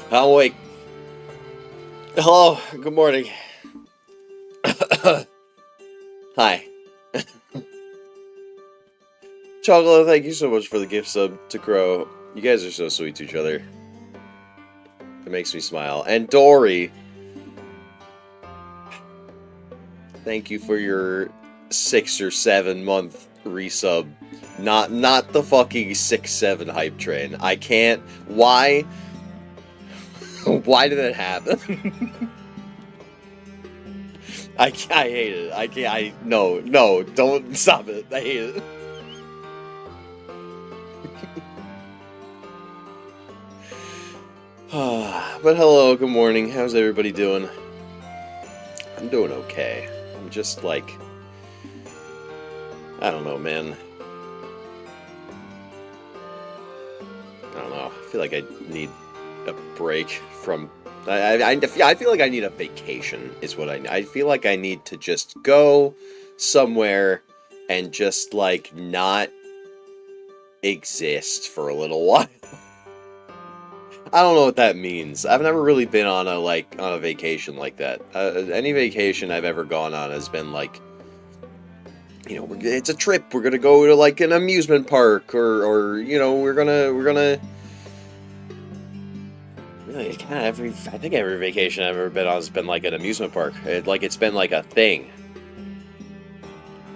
I'm awake. Hello, good morning. Hi. Chocolate, thank you so much for the gift sub to Crow. You guys are so sweet to each other. It makes me smile. And Dory, thank you for your 6 or 7 month resub. Not the fucking 6-7 hype train. I can't. Why? Why did that happen? I hate it. I can't. No, don't stop it. I hate it. But hello, good morning. How's everybody doing? I'm doing okay. I'm just like, I don't know, man. I don't know. I feel like I need a break from. I feel like I need a vacation. Is what I feel like I need to just go somewhere and just like not exist for a little while. I don't know what that means. I've never really been on a vacation like that. Any vacation I've ever gone on has been like, it's a trip. We're gonna go to like an amusement park, or we're gonna. Really, kind of I think every vacation I've ever been on has been like an amusement park. It's been like a thing.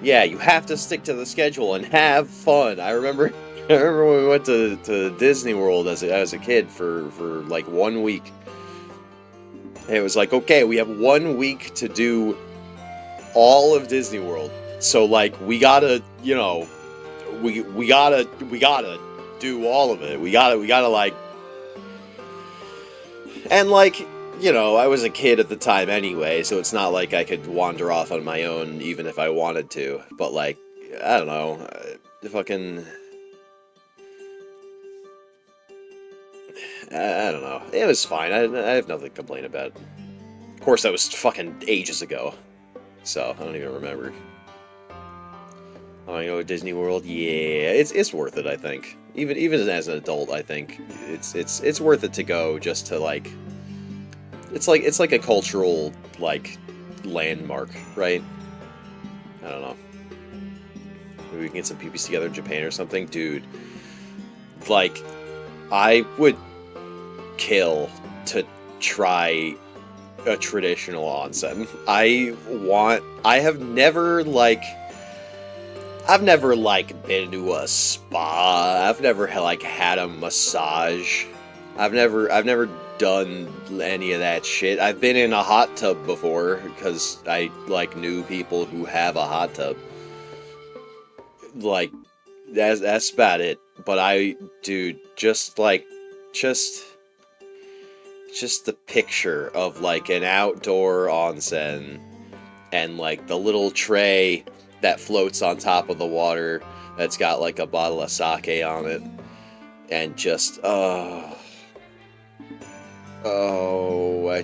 Yeah, you have to stick to the schedule and have fun. I remember when we went to Disney World as a kid for like 1 week. And it was like, okay, we have 1 week to do all of Disney World. So like we gotta, we gotta do all of it. We gotta like, and like, I was a kid at the time anyway, so it's not like I could wander off on my own even if I wanted to. But like, I don't know, fucking, I don't know. It was fine. I have nothing to complain about. Of course, that was fucking ages ago, so I don't even remember. Oh, you know, Disney World, yeah, it's worth it. I think even as an adult, I think it's worth it to go just to like. It's like a cultural like landmark, right? I don't know. Maybe we can get some peepees together in Japan or something, dude. Like, I would kill to try a traditional onsen. I've never like been to a spa. I've never like had a massage. I've never done any of that shit. I've been in a hot tub before because I like knew people who have a hot tub. Like that's about it. But dude, just just the picture of like an outdoor onsen and like the little tray that floats on top of the water that's got like a bottle of sake on it, and just I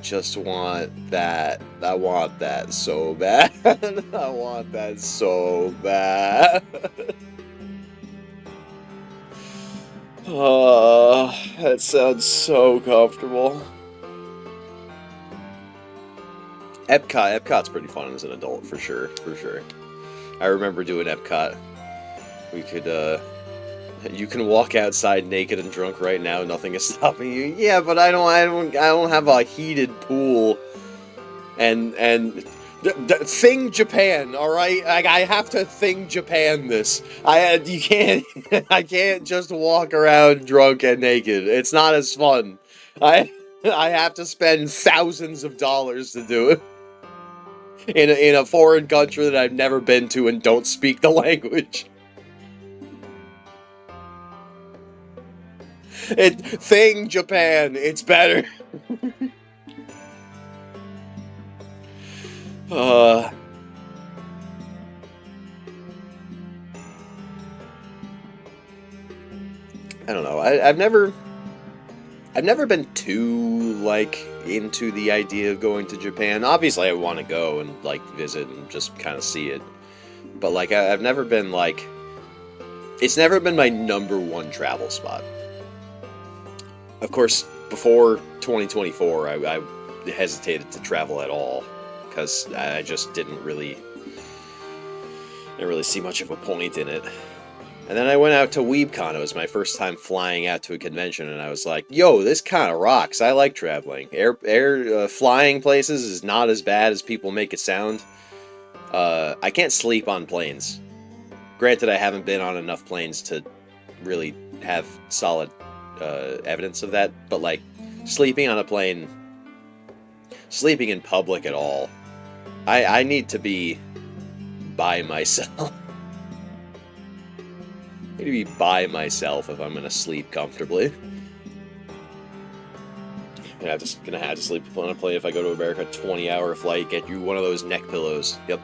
just want that. I want that so bad. I want that so bad. Oh, that sounds so comfortable. Epcot's pretty fun as an adult, for sure, for sure. I remember doing Epcot. We could, you can walk outside naked and drunk right now. Nothing is stopping you. Yeah, but I don't have a heated pool. And thing Japan, all right. I have to thing Japan this. You can't. I can't just walk around drunk and naked. It's not as fun. I have to spend thousands of dollars to do it in a foreign country that I've never been to and don't speak the language. Thing Japan, it's better. I don't know. I've never been too like into the idea of going to Japan. Obviously, I want to go and like visit and just kind of see it. But like, I've never been like, it's never been my #1 travel spot. Of course, before 2024, I hesitated to travel at all because I just didn't really see much of a point in it. And then I went out to WeebCon. It was my first time flying out to a convention, and I was like, "Yo, this kind of rocks. I like traveling. Flying places is not as bad as people make it sound. I can't sleep on planes. Granted, I haven't been on enough planes to really have solid evidence of that, but like sleeping on a plane, sleeping in public at all, I need to be by myself." I need to be by myself if I'm gonna sleep comfortably. Gonna have to sleep on a plane if I go to America. 20-hour flight. Get you one of those neck pillows. Yep.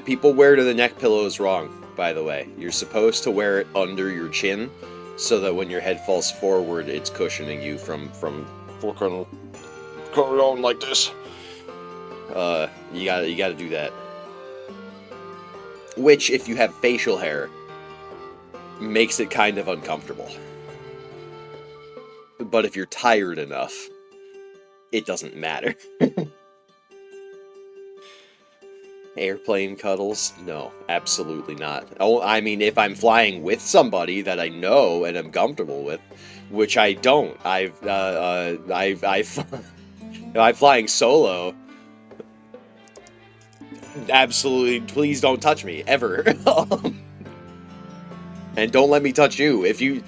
People wear the neck pillows wrong, by the way. You're supposed to wear it under your chin, so that when your head falls forward, it's cushioning you from fucking going on like this. You gotta do that. Which, if you have facial hair, makes it kind of uncomfortable. But if you're tired enough, it doesn't matter. Airplane cuddles? No, absolutely not. Oh, I mean, if I'm flying with somebody that I know and am comfortable with, which I don't. I'm flying solo. Absolutely, please don't touch me ever. And don't let me touch you. If you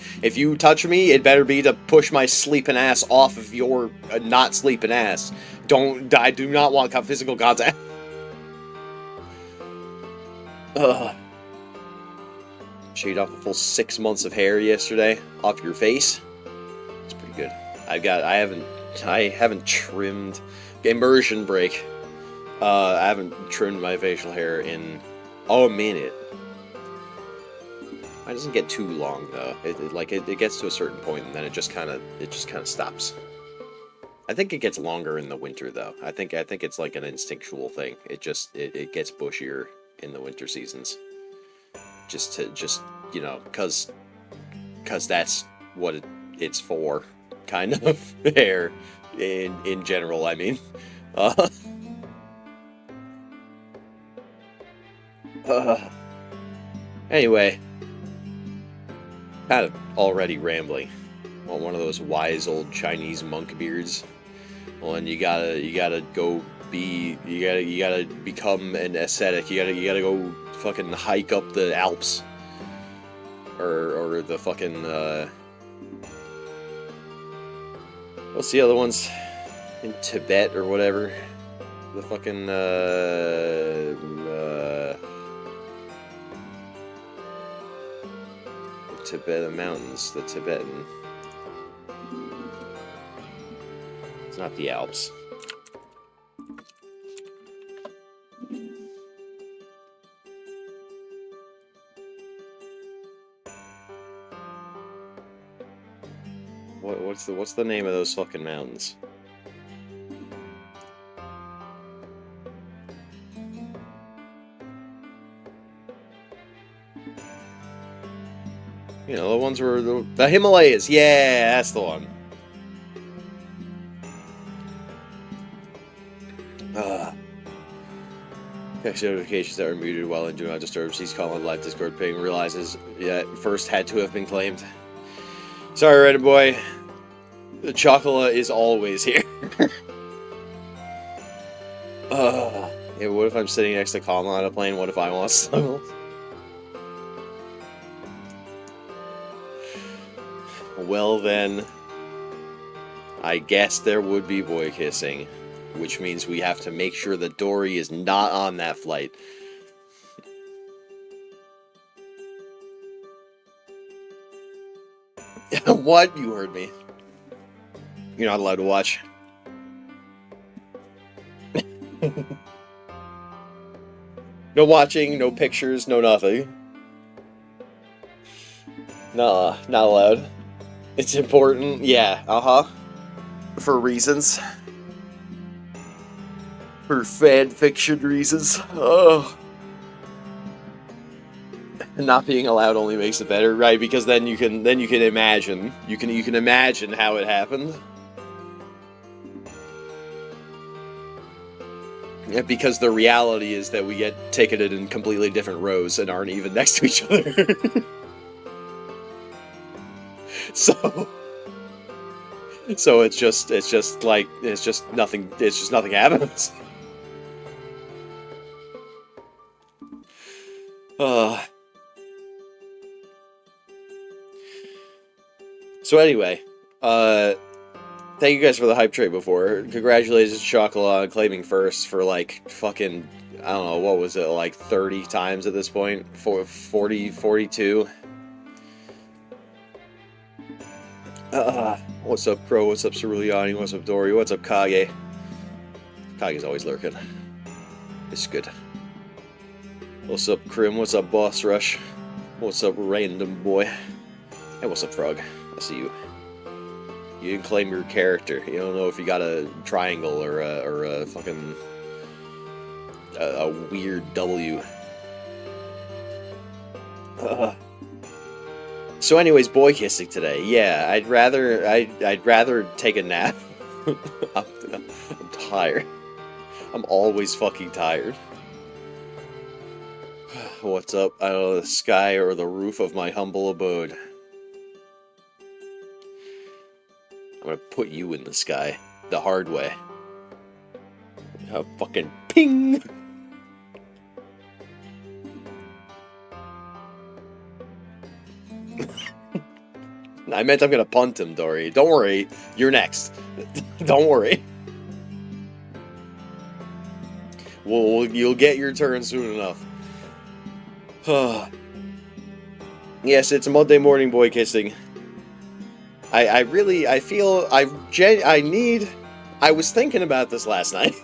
touch me, it better be to push my sleeping ass off of your not sleeping ass. I do not want physical contact. Ugh. Shaved off a full 6 months of hair yesterday off your face. It's pretty good. I haven't trimmed. Immersion break. I haven't trimmed my facial hair in a minute. It doesn't get too long though. It gets to a certain point and then it just kind of stops. I think it gets longer in the winter though. I think it's like an instinctual thing. It gets bushier in the winter seasons. Just you know, cause that's what it's for, kind of hair in general. I mean, uh, anyway, kind of already rambling. Want one of those wise old Chinese monk beards? Well, and you gotta go you gotta become an ascetic. You gotta go fucking hike up the Alps, or the fucking what's the other ones in Tibet or whatever? The fucking Tibetan mountains, the Tibetan. It's not the Alps. What's the name of those fucking mountains? You know, the ones where the Himalayas. Yeah, that's the one. Text notifications that were muted while in Do Not Disturb. Sees call on live Discord ping. Realizes first had to have been claimed. Sorry, Reddit boy. The chocolate is always here. Yeah, what if I'm sitting next to Kalma on a plane? What if I want snuggles? Well then, I guess there would be boy kissing, which means we have to make sure that Dory is not on that flight. What? You heard me. You're not allowed to watch. No watching, no pictures, no nothing. Nah, not allowed. It's important, yeah, for reasons. For fan fiction reasons. Oh. Not being allowed only makes it better, right? Because then you can imagine. You can imagine how it happened. Yeah, because the reality is that we get ticketed in completely different rows and aren't even next to each other. So it's just nothing happens. So anyway, thank you guys for the hype trade before. Congratulations, Chocolat, on claiming first for like fucking, I don't know, what was it, like 30 times at this point? 40, 42? What's up, Crow? What's up, Ceruleani? What's up, Dory? What's up, Kage? Kage's always lurking. It's good. What's up, Krim? What's up, Boss Rush? What's up, Random Boy? Hey, what's up, Frog? I see you. You didn't claim your character. You don't know if you got a triangle or a fucking a weird W. So anyways, boy kissing today. Yeah, I'd rather take a nap. I'm tired. I'm always fucking tired. What's up? I don't know, the sky or the roof of my humble abode. I'm gonna put you in the sky the hard way. Fucking ping! I meant I'm gonna punt him, Dory. Don't worry, you're next. Don't worry. You'll get your turn soon enough. Yes, it's a Monday morning boy kissing. I was thinking about this last night.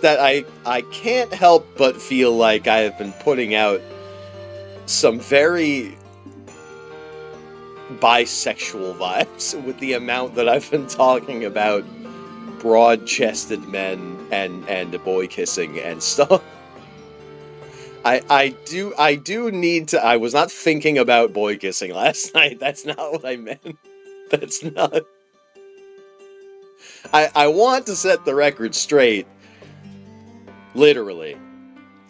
That I can't help but feel like I have been putting out some very bisexual vibes with the amount that I've been talking about broad-chested men and boy kissing and stuff. I do need to. I was not thinking about boy kissing last night. That's not what I meant. That's not. I want to set the record straight. Literally,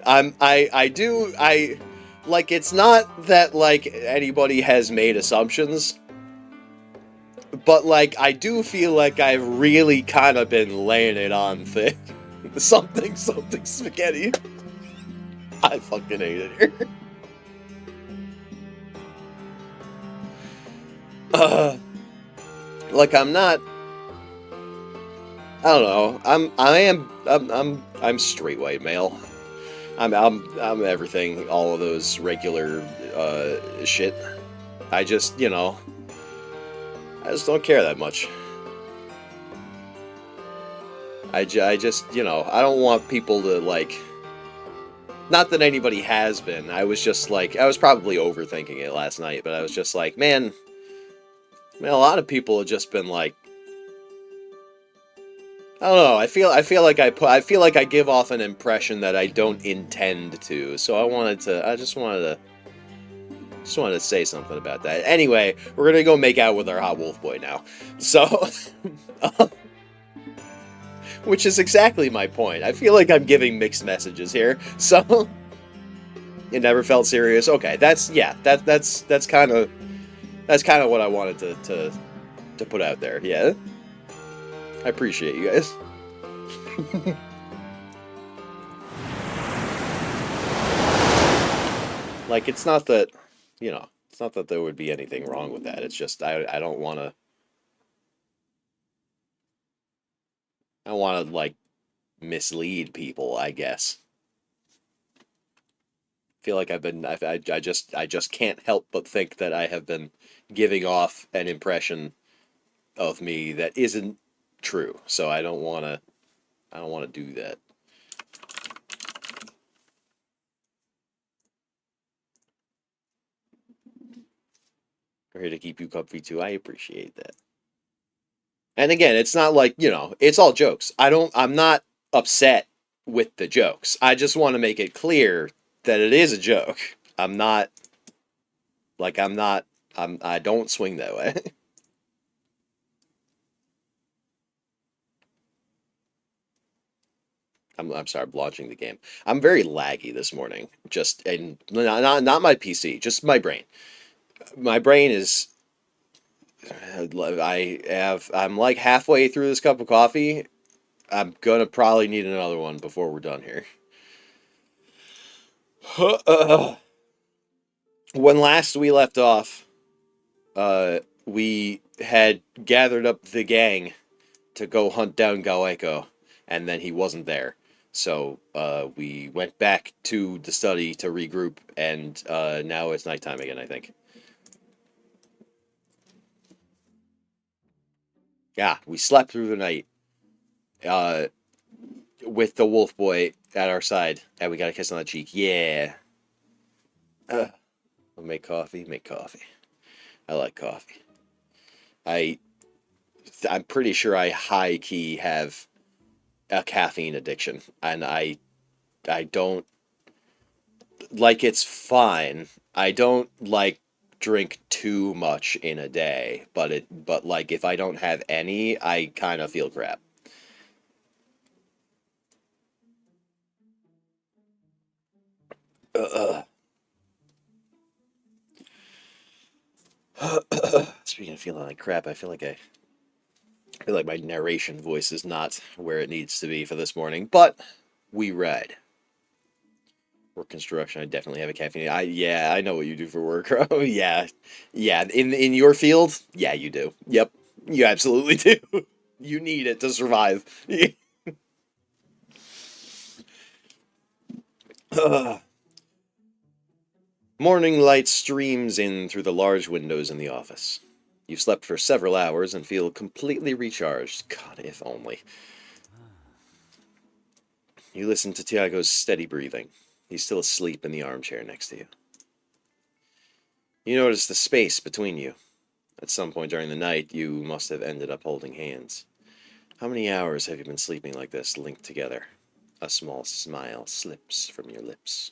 I like. It's not that like anybody has made assumptions, but like I do feel like I've really kind of been laying it on thick. Something spaghetti. I fucking hate it here. Uh, like I'm not. I don't know. I'm straight white male. I'm everything. All of those regular shit. I just I just don't care that much. I just I don't want people to like. Not that anybody has been. I was just like I was probably overthinking it last night, but I was just like, man, a lot of people have just been like. I don't know. I feel like I give off an impression that I don't intend to. So I just wanted to say something about that. Anyway, we're gonna go make out with our hot wolf boy now. So, which is exactly my point. I feel like I'm giving mixed messages here. So, it never felt serious. Okay, that's kind of what I wanted to put out there. Yeah, I appreciate you guys. Like, it's not that, it's not that there would be anything wrong with that. It's just I don't want to. I want to like mislead people, I guess. Feel like I just can't help but think that I have been giving off an impression of me that isn't true. So I don't want to do that. We're here to keep you comfy too. I appreciate that. And again, it's not like, it's all jokes. I'm not upset with the jokes. I just want to make it clear that it is a joke. I'm not like I don't swing that way. I'm sorry, I'm launching the game. I'm very laggy this morning. Just and not my PC, just my brain. My brain is I'm like halfway through this cup of coffee. I'm gonna probably need another one before we're done here. When last we left off, we had gathered up the gang to go hunt down Galeko, and then he wasn't there. So we went back to the study to regroup, and now it's nighttime again, I think. Yeah, we slept through the night uh, with the wolf boy at our side, and we got a kiss on the cheek. Yeah. Uh, make coffee, make coffee. I like coffee. I I'm pretty sure I high key have a caffeine addiction, and I don't like it's fine. I don't like drink too much in a day, but like if I don't have any, I kind of feel crap. Uh, Speaking of feeling like crap, I feel like my narration voice is not where it needs to be for this morning, but we ride. Work construction, I definitely have a caffeine. I know what you do for work. Oh yeah, yeah. In your field, yeah, you do. Yep, you absolutely do. You need it to survive. Morning light streams in through the large windows in the office. You've slept for several hours and feel completely recharged. God, if only. You listen to Tiago's steady breathing. He's still asleep in the armchair next to you. You notice the space between you. At some point during the night, you must have ended up holding hands. How many hours have you been sleeping like this, linked together? A small smile slips from your lips.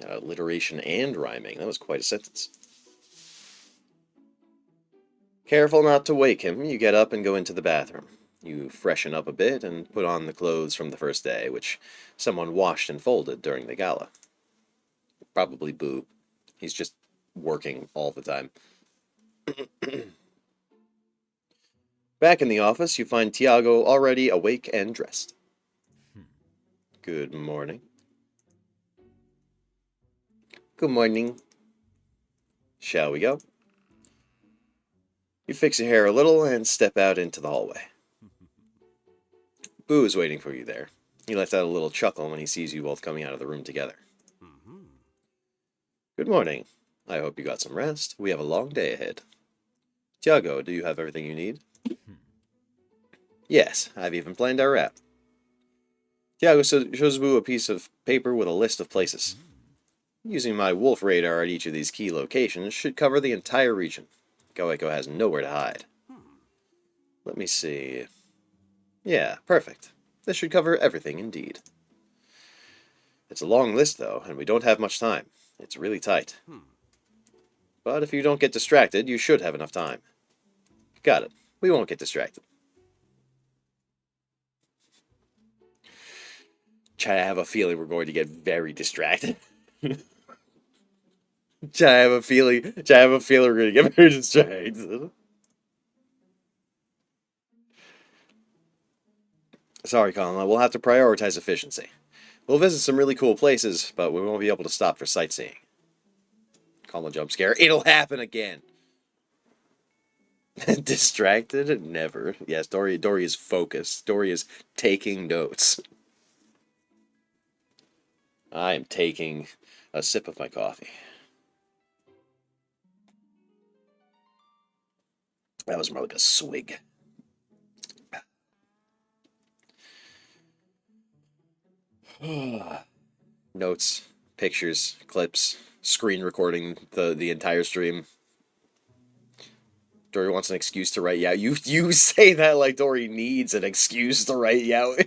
Alliteration and rhyming. That was quite a sentence. Careful not to wake him, you get up and go into the bathroom. You freshen up a bit and put on the clothes from the first day, which someone washed and folded during the gala. Probably Boo. He's just working all the time. Back in the office, you find Tiago already awake and dressed. Good morning. Good morning. Shall we go? You fix your hair a little and step out into the hallway. Boo is waiting for you there. He lets out a little chuckle when he sees you both coming out of the room together. Good morning. I hope you got some rest. We have a long day ahead. Tiago, do you have everything you need? Yes, I've even planned our route. Tiago shows Boo a piece of paper with a list of places. Using my wolf radar at each of these key locations should cover the entire region. Goeko has nowhere to hide. Let me see. Yeah, perfect. This should cover everything indeed. It's a long list, though, and we don't have much time. It's really tight. But if you don't get distracted, you should have enough time. Got it. We won't get distracted. I have a feeling we're going to get very distracted. I have a feeling we're going to get very distracted. Sorry, Colin. We'll have to prioritize efficiency. We'll visit some really cool places, but we won't be able to stop for sightseeing. Colin jump scare. It'll happen again. Distracted? Never. Yes, Dory is focused. Dory is taking notes. I am taking a sip of my coffee. That was more like a swig. Notes, pictures, clips, screen recording the entire stream. Dory wants an excuse to write you out. You say that like Dory needs an excuse to write you out.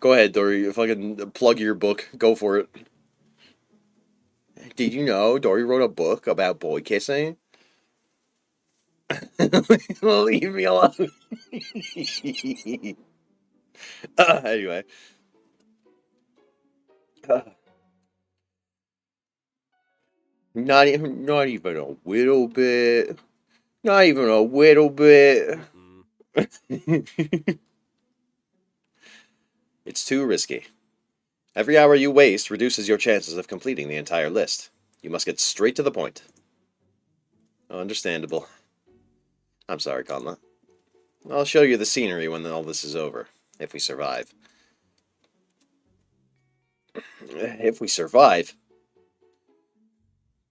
Go ahead, Dory. Fucking plug your book. Go for it. Did you know Dory wrote a book about boy kissing? Leave me alone. Anyway. Not even a little bit. Not even a little bit. It's too risky. Every hour you waste reduces your chances of completing the entire list. You must get straight to the point. Understandable. I'm sorry, Conla. I'll show you the scenery when all this is over, if we survive. If we survive?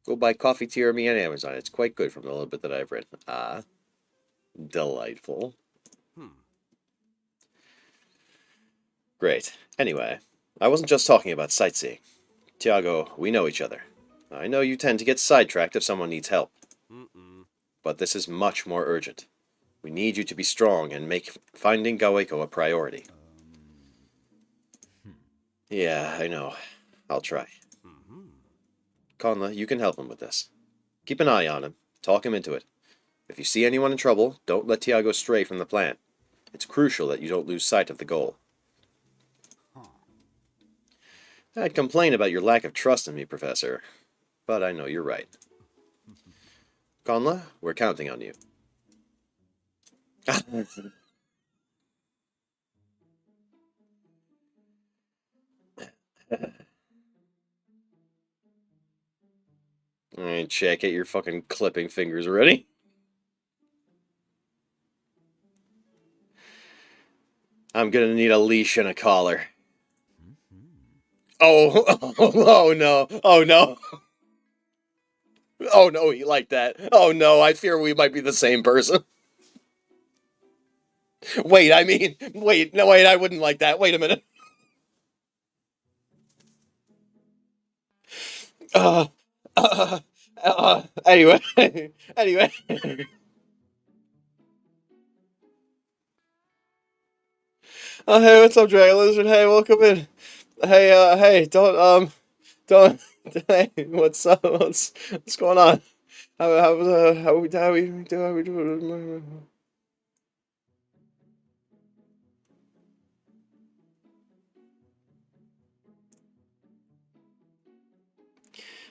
Go buy Coffee Tea Me on Amazon. It's quite good from the little bit that I've read. Ah, delightful. Great. Anyway, I wasn't just talking about sightseeing. Tiago, we know each other. I know you tend to get sidetracked if someone needs help. But this is much more urgent. We need you to be strong and make finding Goeko a priority. Yeah, I know. I'll try. Conla, you can help him with this. Keep an eye on him. Talk him into it. If you see anyone in trouble, don't let Tiago stray from the plan. It's crucial that you don't lose sight of the goal. I'd complain about your lack of trust in me, Professor, but I know you're right. Conla, we're counting on you. Alright, check. Get your fucking clipping fingers ready. I'm gonna need a leash and a collar. Oh no. Oh no. Oh no, he liked that. Oh no, I fear we might be the same person. Wait, I wouldn't like that. Wait a minute. Uh, anyway, anyway. Hey, what's up, Dragon Lizard? Hey, welcome in. Hey, hey, don't. Hey, what's up? What's going on? How we doing?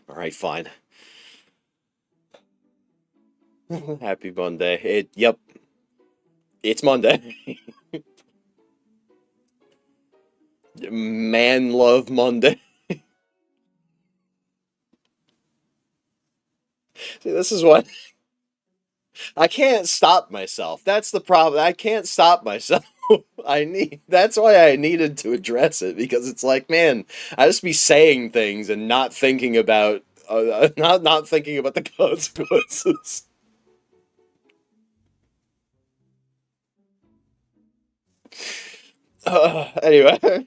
All right, fine. Happy Monday. Yep, it's Monday. Man, love Monday. See, this is what I can't stop myself. That's the problem. I can't stop myself. That's why I needed to address it, because it's like, man, I just be saying things and not thinking about not thinking about the consequences. Anyway,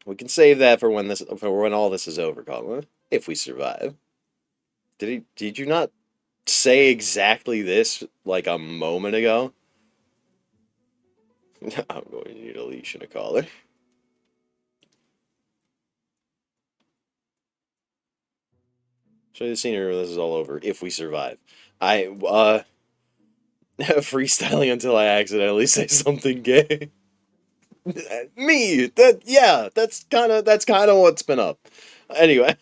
we can save that for when all this is over, Colin. If we survive. Did you not say exactly this like a moment ago? I'm going to need a leash and a collar. Show you the scenery when this is all over, if we survive. Freestyling until I accidentally say something gay. Me! Yeah, that's kinda what's been up. Anyway,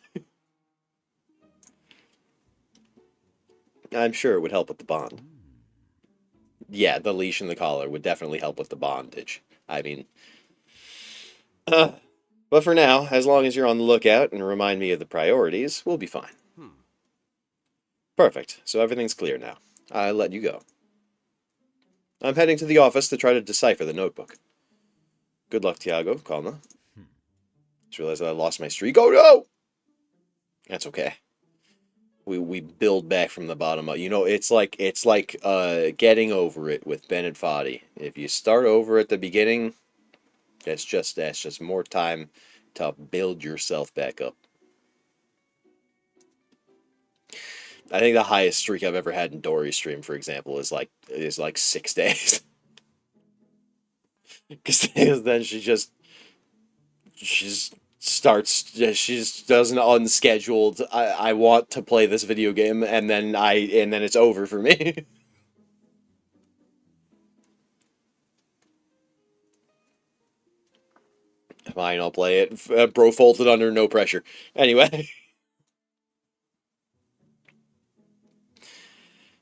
I'm sure it would help with the bond. Yeah, the leash and the collar would definitely help with the bondage. I mean, uh, but for now, as long as you're on the lookout and remind me of the priorities, we'll be fine. Perfect. So everything's clear now. I'll let you go. I'm heading to the office to try to decipher the notebook. Good luck, Tiago. Calma. Just realized that I lost my streak. Oh no! That's okay. We build back from the bottom up. You know, it's like getting over it with Ben and Foddy. If you start over at the beginning, that's just more time to build yourself back up. I think the highest streak I've ever had in Dory's stream, for example, is like 6 days. Because then she just starts, she just does an unscheduled, I want to play this video game, and then it's over for me. Fine, I'll play it. Bro folded under no pressure. Anyway.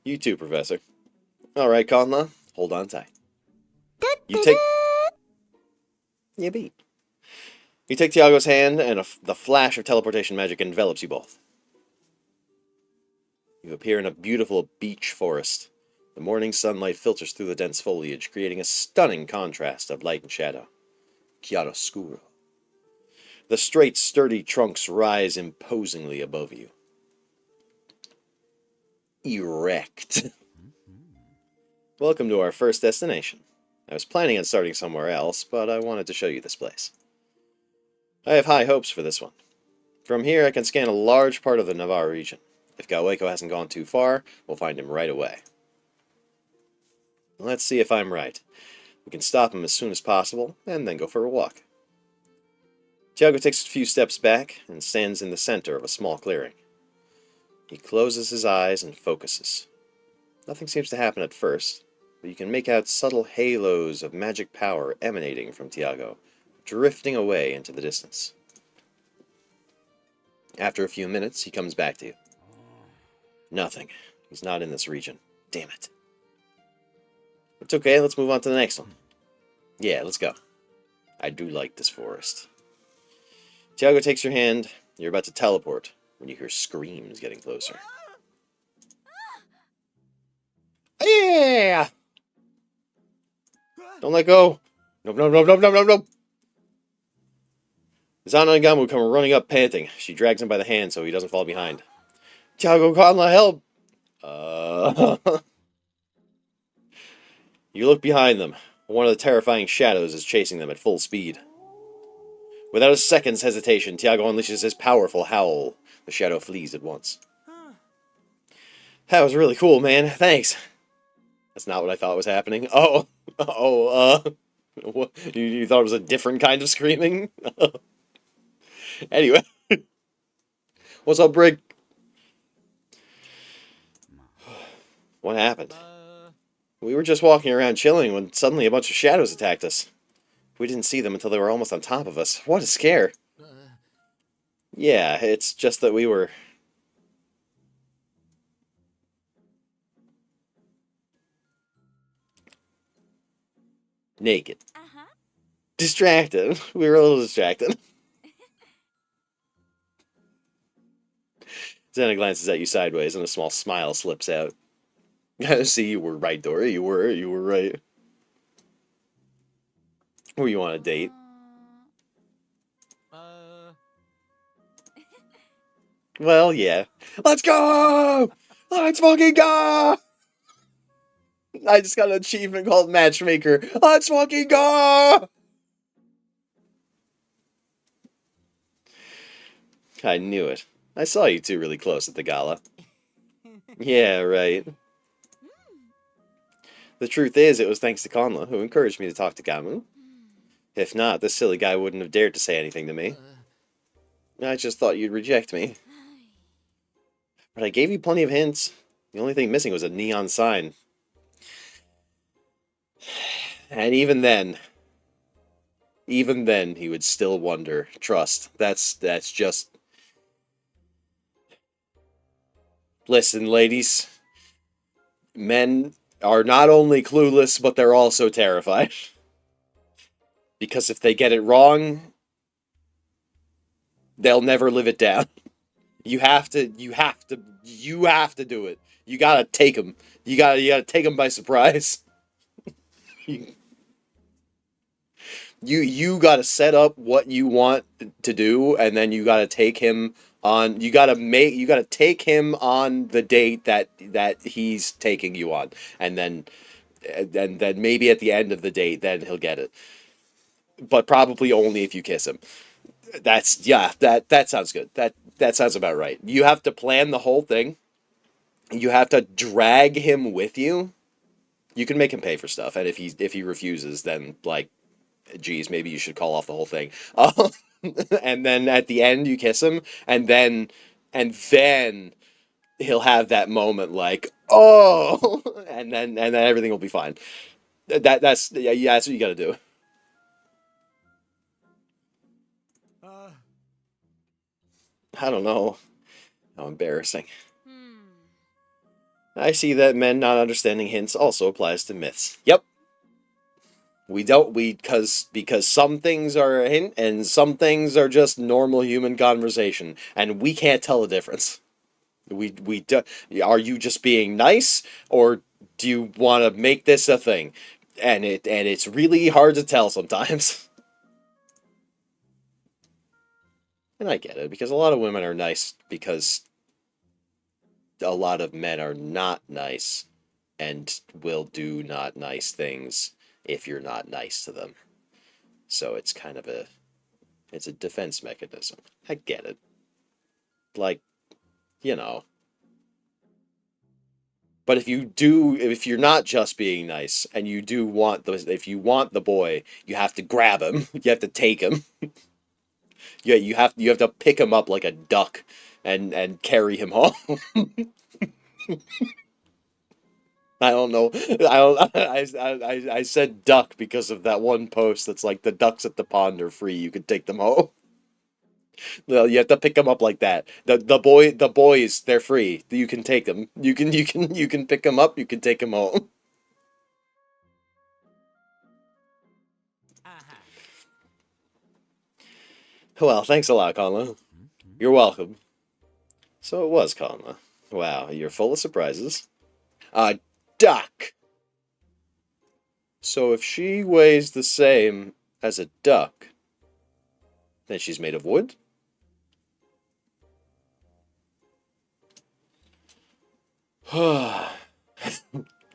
You too, Professor. Alright, Conla, hold on tight. You take... You beat. You take Tiago's hand, and the flash of teleportation magic envelops you both. You appear in a beautiful beech forest. The morning sunlight filters through the dense foliage, creating a stunning contrast of light and shadow. Chiaroscuro. The straight, sturdy trunks rise imposingly above you. Erect. Welcome to our first destination. I was planning on starting somewhere else, but I wanted to show you this place. I have high hopes for this one. From here, I can scan a large part of the Navarre region. If Galweco hasn't gone too far, we'll find him right away. Let's see if I'm right. We can stop him as soon as possible, and then go for a walk. Tiago takes a few steps back and stands in the center of a small clearing. He closes his eyes and focuses. Nothing seems to happen at first, but you can make out subtle halos of magic power emanating from Tiago, drifting away into the distance. After a few minutes, he comes back to you. Nothing. He's not in this region. Damn it. It's okay, let's move on to the next one. Yeah, let's go. I do like this forest. Tiago takes your hand. You're about to teleport when you hear screams getting closer. Yeah! Don't let go! Nope, nope, nope, nope, nope, nope, nope! Zana and Gamu come running up panting. She drags him by the hand so he doesn't fall behind. Tiago, Conla, help! You look behind them. One of the terrifying shadows is chasing them at full speed. Without a second's hesitation, Tiago unleashes his powerful howl. The shadow flees at once. That was really cool, man. Thanks. That's not what I thought was happening. Oh, what? You thought it was a different kind of screaming? Anyway, what's up, Brig? What happened? We were just walking around chilling when suddenly a bunch of shadows attacked us. We didn't see them until they were almost on top of us. What a scare. Yeah, it's just that we were... naked. Distracted. We were a little distracted. Xena glances at you sideways and a small smile slips out. See, you were right, Dory. You were right. Were you on a date? Well, yeah. Let's go! Let's fucking go! I just got an achievement called Matchmaker. Let's fucking go! I knew it. I saw you two really close at the gala. Yeah, right. The truth is, it was thanks to Conla, who encouraged me to talk to Gamu. If not, this silly guy wouldn't have dared to say anything to me. I just thought you'd reject me. But I gave you plenty of hints. The only thing missing was a neon sign. And even then, he would still wonder. Trust. That's just... Listen, ladies. Men are not only clueless, but they're also terrified. Because if they get it wrong, they'll never live it down. You have to do it. You gotta take them. You gotta take them by surprise. You gotta set up what you want to do, and then you gotta take him on. You gotta take him on the date that he's taking you on, and then maybe at the end of the date, then he'll get it. But probably only if you kiss him. That sounds good. That sounds about right. You have to plan the whole thing. You have to drag him with you. You can make him pay for stuff, and if he refuses, then like, geez, maybe you should call off the whole thing. And then at the end, you kiss him, and then he'll have that moment like, oh, and then everything will be fine. That's what you got to do. I don't know. How embarrassing. I see that men not understanding hints also applies to myths. Yep. Because some things are a hint and some things are just normal human conversation, and we can't tell the difference. Are you just being nice, or do you want to make this a thing? And it's really hard to tell sometimes. And I get it, because a lot of women are nice because a lot of men are not nice and will do not nice things if you're not nice to them. So it's kind of it's a defense mechanism. I get it. Like, you know. But if you're not just being nice and you do want if you want the boy, you have to grab him. You have to take him. Yeah, you have to pick him up like a duck and carry him home. I don't know. I said duck because of that one post that's like the ducks at the pond are free. You can take them home. Well, you have to pick them up like that. The boys, they're free. You can take them. You can pick them up. You can take them home. Well, thanks a lot, Conla. You're welcome. So it was Conla. Wow, you're full of surprises. A duck. So if she weighs the same as a duck, then she's made of wood?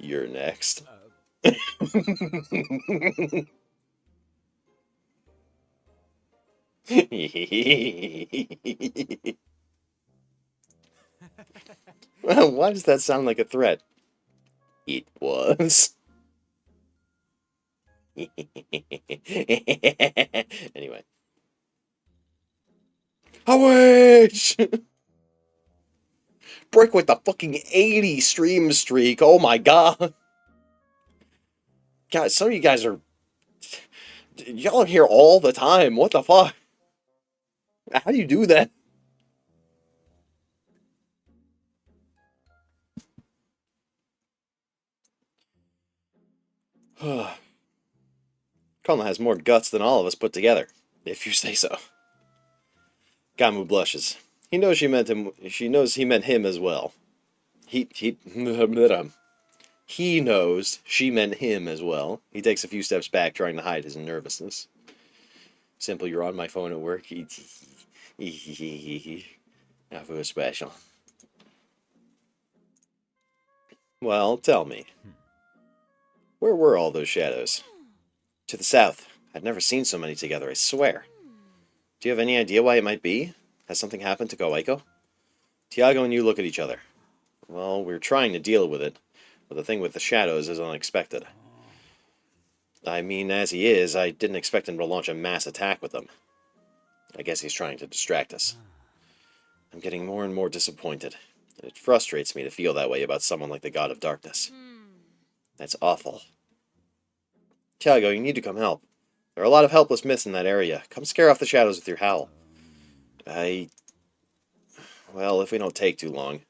You're next. Why does that sound like a threat? It was. Anyway. I wish! Break with the fucking 80 stream streak. Oh my god. God, some of you guys are... Y'all are here all the time. What the fuck? How do you do that? Kama has more guts than all of us put together, if you say so. Gamu blushes. He knows she meant him. She knows he meant him as well. He knows she meant him as well. He takes a few steps back, trying to hide his nervousness. Simple, you're on my phone at work. Not for special. Well, tell me. Where were all those shadows? To the south. I've never seen so many together, I swear. Do you have any idea why it might be? Has something happened to Kawaiko? Tiago and you look at each other. Well, we're trying to deal with it, but the thing with the shadows is unexpected. I mean, as he is, I didn't expect him to launch a mass attack with them. I guess he's trying to distract us. I'm getting more and more disappointed. It frustrates me to feel that way about someone like the God of Darkness. That's awful. Tiago, you need to come help. There are a lot of helpless myths in that area. Come scare off the shadows with your howl. Well, if we don't take too long.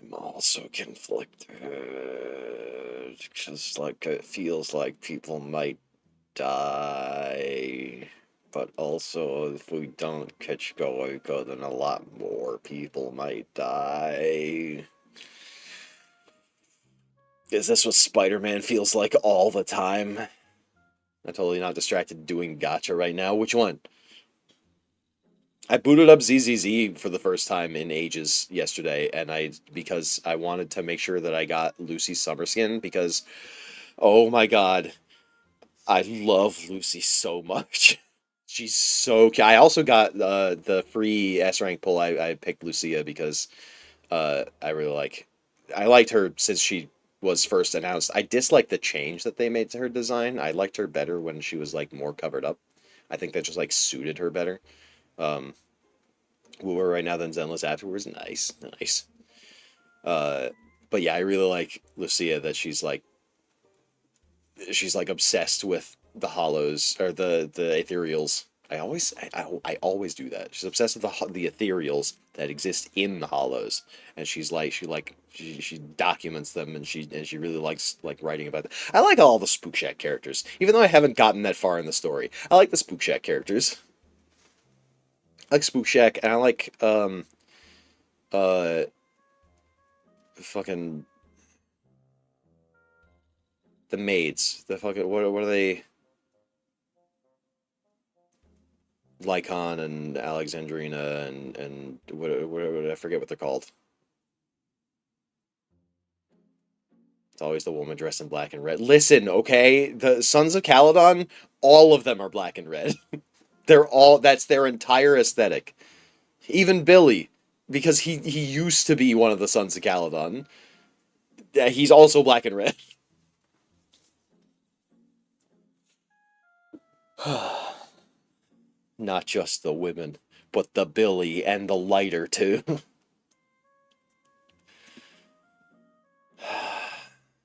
I'm also conflicted. Because, it feels like people might die. But also, if we don't catch Kawaiko, then a lot more people might die. Is this what Spider-Man feels like all the time? I'm totally not distracted doing gacha right now. Which one? I booted up ZZZ for the first time in ages yesterday, and because I wanted to make sure that I got Lucy's summer skin, because, oh my god, I love Lucy so much. She's so cute. I also got the free S-rank pull. I picked Lucia because I liked her since she was first announced. I dislike the change that they made to her design. I liked her better when she was more covered up. I think that just suited her better. Wooer right now, then Zenless afterwards. Nice, nice. But yeah, I really like Lucia, that she's obsessed with the hollows or the ethereals. I always do that. She's obsessed with the ethereals that exist in the hollows, and she documents them, and she really likes writing about them. I like all the Spook Shack characters, even though I haven't gotten that far in the story. I like the Spook Shack characters. I like Spook Shack, and I like fucking the maids. The fucking what are they? Lycon and Alexandrina and what I forget what they're called. It's always the woman dressed in black and red. Listen, okay, the Sons of Caledon, all of them are black and red. That's their entire aesthetic. Even Billy, because he used to be one of the Sons of Caledon. He's also black and red. Not just the women, but the Billy and the lighter too.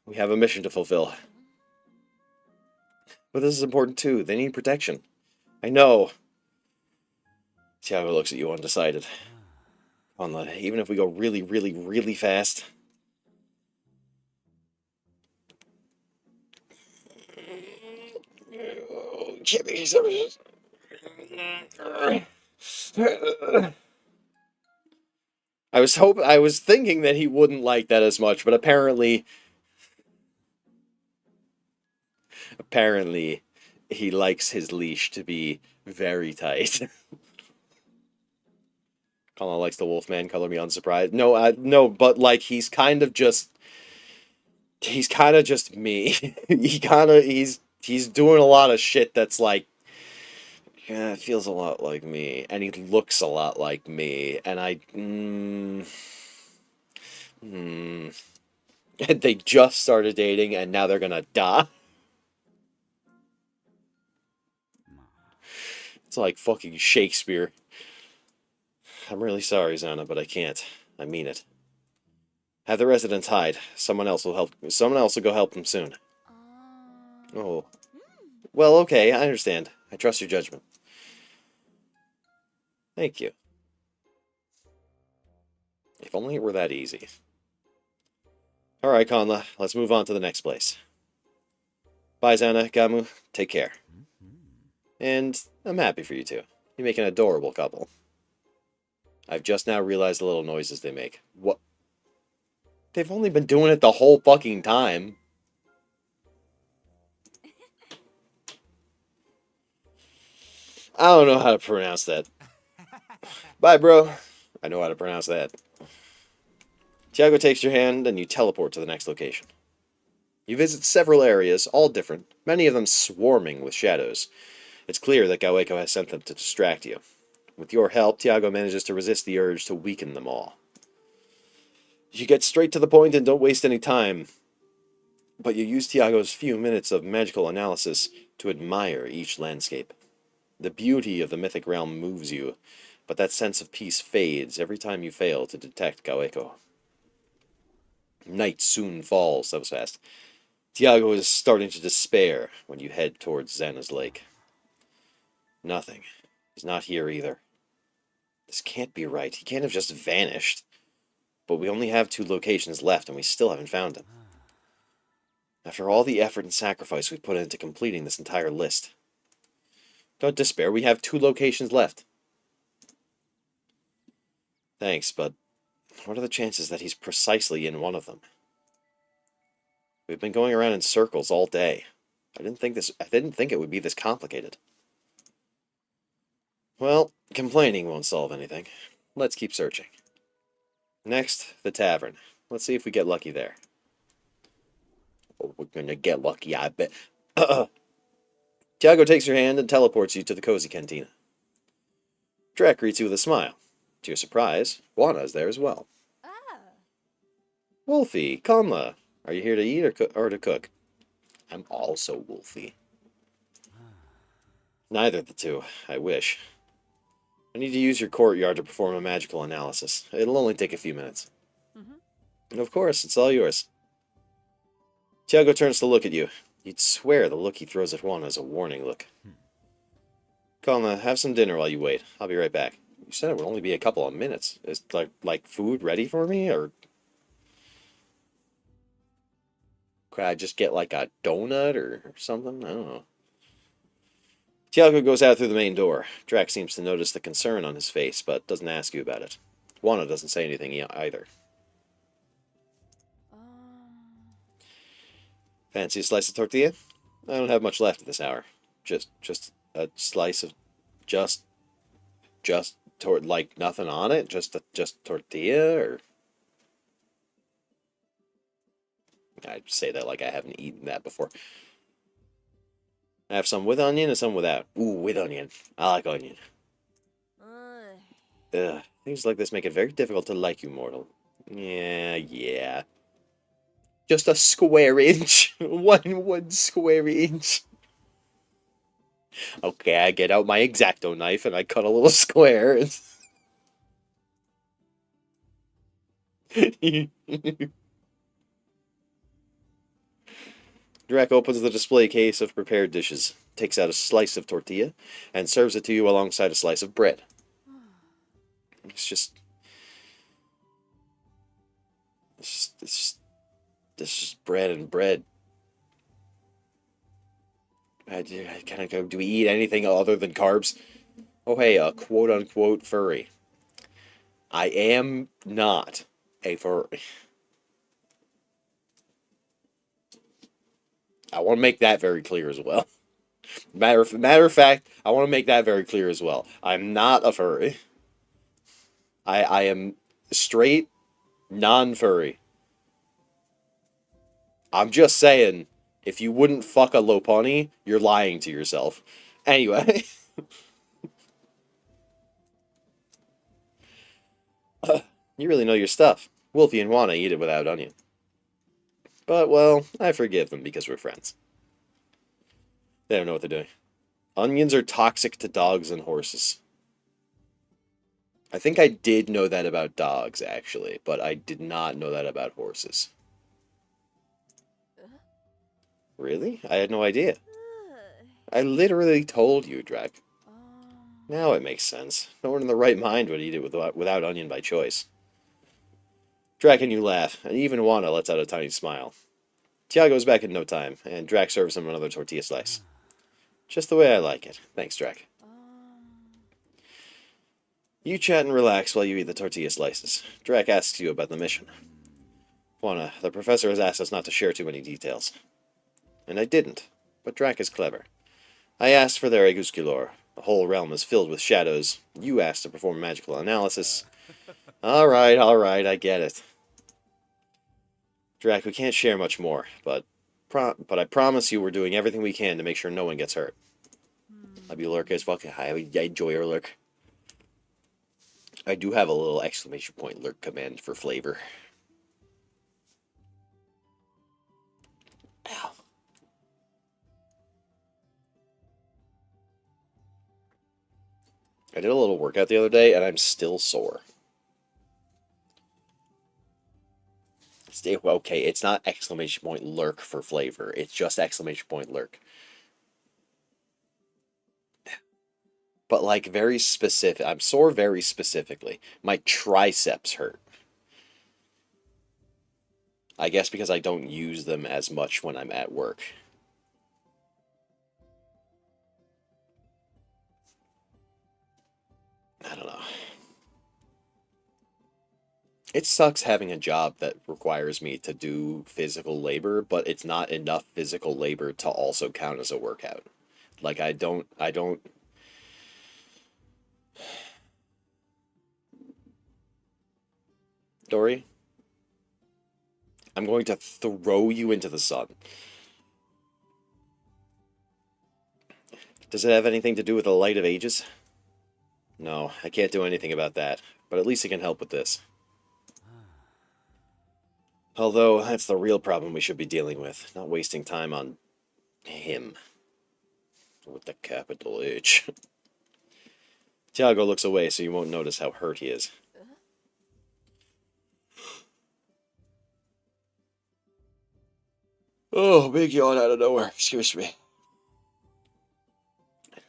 We have a mission to fulfill. But this is important too. They need protection. I know. Tiago looks at you undecided. Even if we go really, really, really fast. I was thinking that he wouldn't like that as much, but apparently he likes his leash to be very tight. Colin likes the Wolfman, color me unsurprised. No, but he's kind of just me. He's He's doing a lot of shit that's like, yeah, it feels a lot like me, and he looks a lot like me, and they just started dating, and now they're gonna die. It's like fucking Shakespeare. I'm really sorry, Zana, but I can't. I mean it. Have the residents hide. Someone else will help. Someone else will go help them soon. Oh. Well, okay, I understand. I trust your judgment. Thank you. If only it were that easy. Alright, Conla, let's move on to the next place. Bye, Zana, Gamu. Take care. And I'm happy for you two. You make an adorable couple. I've just now realized the little noises they make. What? They've only been doing it the whole fucking time. I don't know how to pronounce that. Bye, bro. I know how to pronounce that. Tiago takes your hand and you teleport to the next location. You visit several areas, all different, many of them swarming with shadows. It's clear that Gaweko has sent them to distract you. With your help, Tiago manages to resist the urge to weaken them all. You get straight to the point and don't waste any time, but you use Tiago's few minutes of magical analysis to admire each landscape. The beauty of the mythic realm moves you, but that sense of peace fades every time you fail to detect Gaweko. Night soon falls, that was fast. Tiago is starting to despair when you head towards Xana's lake. Nothing. He's not here either. This can't be right. He can't have just vanished. But we only have 2 locations left, and we still haven't found him. After all the effort and sacrifice we've put into completing this entire list. Don't despair, we have 2 locations left. Thanks, but what are the chances that he's precisely in one of them? We've been going around in circles all day. I didn't think it would be this complicated. Well, complaining won't solve anything. Let's keep searching. Next, the tavern. Let's see if we get lucky there. Oh, we're gonna get lucky, I bet. Tiago takes your hand and teleports you to the cozy cantina. Drek greets you with a smile. To your surprise, Juana is there as well. Wolfie, Conla, are you here to eat or to cook? I'm also Wolfie. Neither of the two, I wish. I need to use your courtyard to perform a magical analysis. It'll only take a few minutes. Of course, it's all yours. Tiago turns to look at you. You'd swear the look he throws at Juana is a warning look. Conla, have some dinner while you wait. I'll be right back. You said it would only be a couple of minutes. Is like food ready for me, or could I just get like a donut or something? I don't know. Tiago goes out through the main door. Drax seems to notice the concern on his face, but doesn't ask you about it. Juana doesn't say anything either. Fancy a slice of tortilla? I don't have much left at this hour. Just a slice of like nothing on it? Just tortilla, or I'd say that like I haven't eaten that before. I have some with onion and some without. Ooh, with onion. I like onion. Ugh, things like this make it very difficult to like you, mortal. Yeah. Just a square inch. one square inch. Okay, I get out my X-Acto knife and I cut a little square. Drac opens the display case of prepared dishes, takes out a slice of tortilla, and serves it to you alongside a slice of bread. It's just bread and bread. Do we eat anything other than carbs? Oh, hey, a quote-unquote furry. I am not a furry. I want to make that very clear as well. Matter of fact, I want to make that very clear as well. I'm not a furry. I am straight, non-furry. I'm just saying, If you wouldn't fuck a Lopunny, you're lying to yourself. Anyway. You really know your stuff. Wolfie and Juana eat it without onion. But, well, I forgive them because we're friends. They don't know what they're doing. Onions are toxic to dogs and horses. I think I did know that about dogs, actually, but I did not know that about horses. Really? I had no idea. I literally told you, Drek. Now it makes sense. No one in the right mind would eat it without onion by choice. Drac and you laugh, and even Juana lets out a tiny smile. Tiago's back in no time, and Drac serves him another tortilla slice. Just the way I like it. Thanks, Drac. You chat and relax while you eat the tortilla slices. Drac asks you about the mission. Juana, the professor has asked us not to share too many details. And I didn't, but Drac is clever. I asked for their Egusculor. The whole realm is filled with shadows. You asked to perform magical analysis. Alright, I get it. Drac, we can't share much more, but I promise you we're doing everything we can to make sure no one gets hurt. Love you, Lurk, as fuck. I enjoy your Lurk. I do have a little exclamation point Lurk command for flavor. Ow. I did a little workout the other day, and I'm still sore. Okay, it's not exclamation point Lurk for flavor. It's just exclamation point Lurk. But, like, very specific. I'm sore very specifically. My triceps hurt. I guess because I don't use them as much when I'm at work. I don't know. It sucks having a job that requires me to do physical labor, but it's not enough physical labor to also count as a workout. Like, I don't... Dory? I'm going to throw you into the sun. Does it have anything to do with the light of ages? No, I can't do anything about that, but at least it can help with this. Although, that's the real problem we should be dealing with, not wasting time on him. With the capital H. Tiago looks away so you won't notice how hurt he is. Oh, big yawn out of nowhere. Excuse me.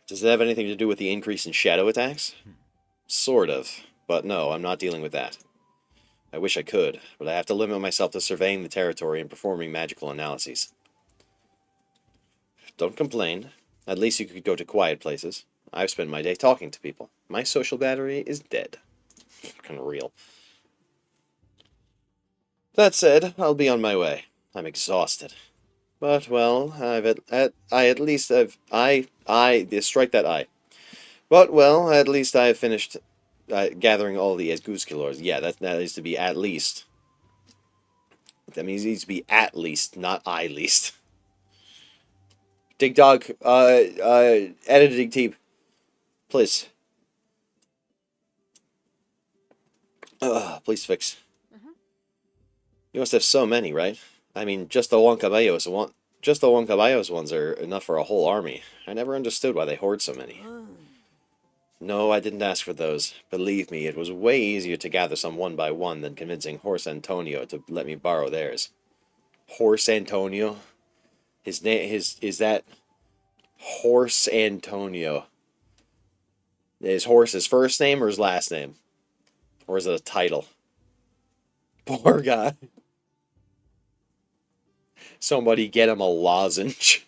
Does it have anything to do with the increase in shadow attacks? Sort of. But no, I'm not dealing with that. I wish I could, but I have to limit myself to surveying the territory and performing magical analyses. Don't complain. At least you could go to quiet places. I've spent my day talking to people. My social battery is dead. Fucking real. That said, I'll be on my way. I'm exhausted. But, well, strike that I. But, well, at least I have finished gathering all the Esgusculors. Yeah, that needs to be at least. That means it needs to be at least, not I least. Dig Dog, editing team, please. Please fix. You must have so many, right? I mean, just the Huancabayos ones are enough for a whole army. I never understood why they hoard so many. No, I didn't ask for those. Believe me, it was way easier to gather some one by one than convincing Horse Antonio to let me borrow theirs. Horse Antonio? His name, is that Horse Antonio? Is Horse his first name or his last name? Or is it a title? Poor guy. Somebody get him a lozenge.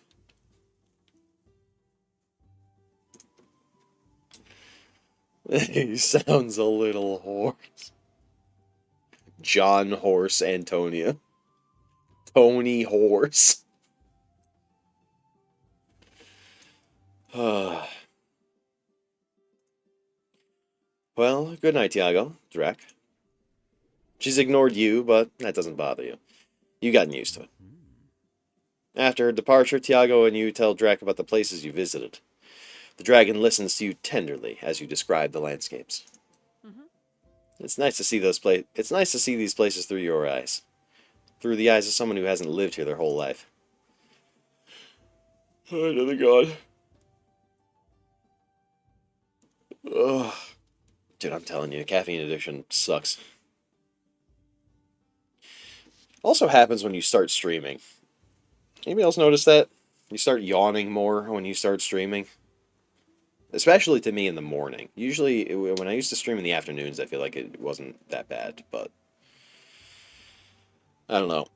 He sounds a little hoarse. John Horse Antonio. Tony Horse. Well, good night, Tiago. Drac. She's ignored you, but that doesn't bother you. You've gotten used to it. After her departure, Tiago and you tell Drac about the places you visited. The dragon listens to you tenderly as you describe the landscapes. Mm-hmm. It's nice to see It's nice to see these places through your eyes, through the eyes of someone who hasn't lived here their whole life. Oh, another god. Ugh. Dude, I'm telling you, caffeine addiction sucks. Also happens when you start streaming. Anybody else notice that? You start yawning more when you start streaming. Especially to me in the morning. Usually, when I used to stream in the afternoons, I feel like it wasn't that bad, but I don't know.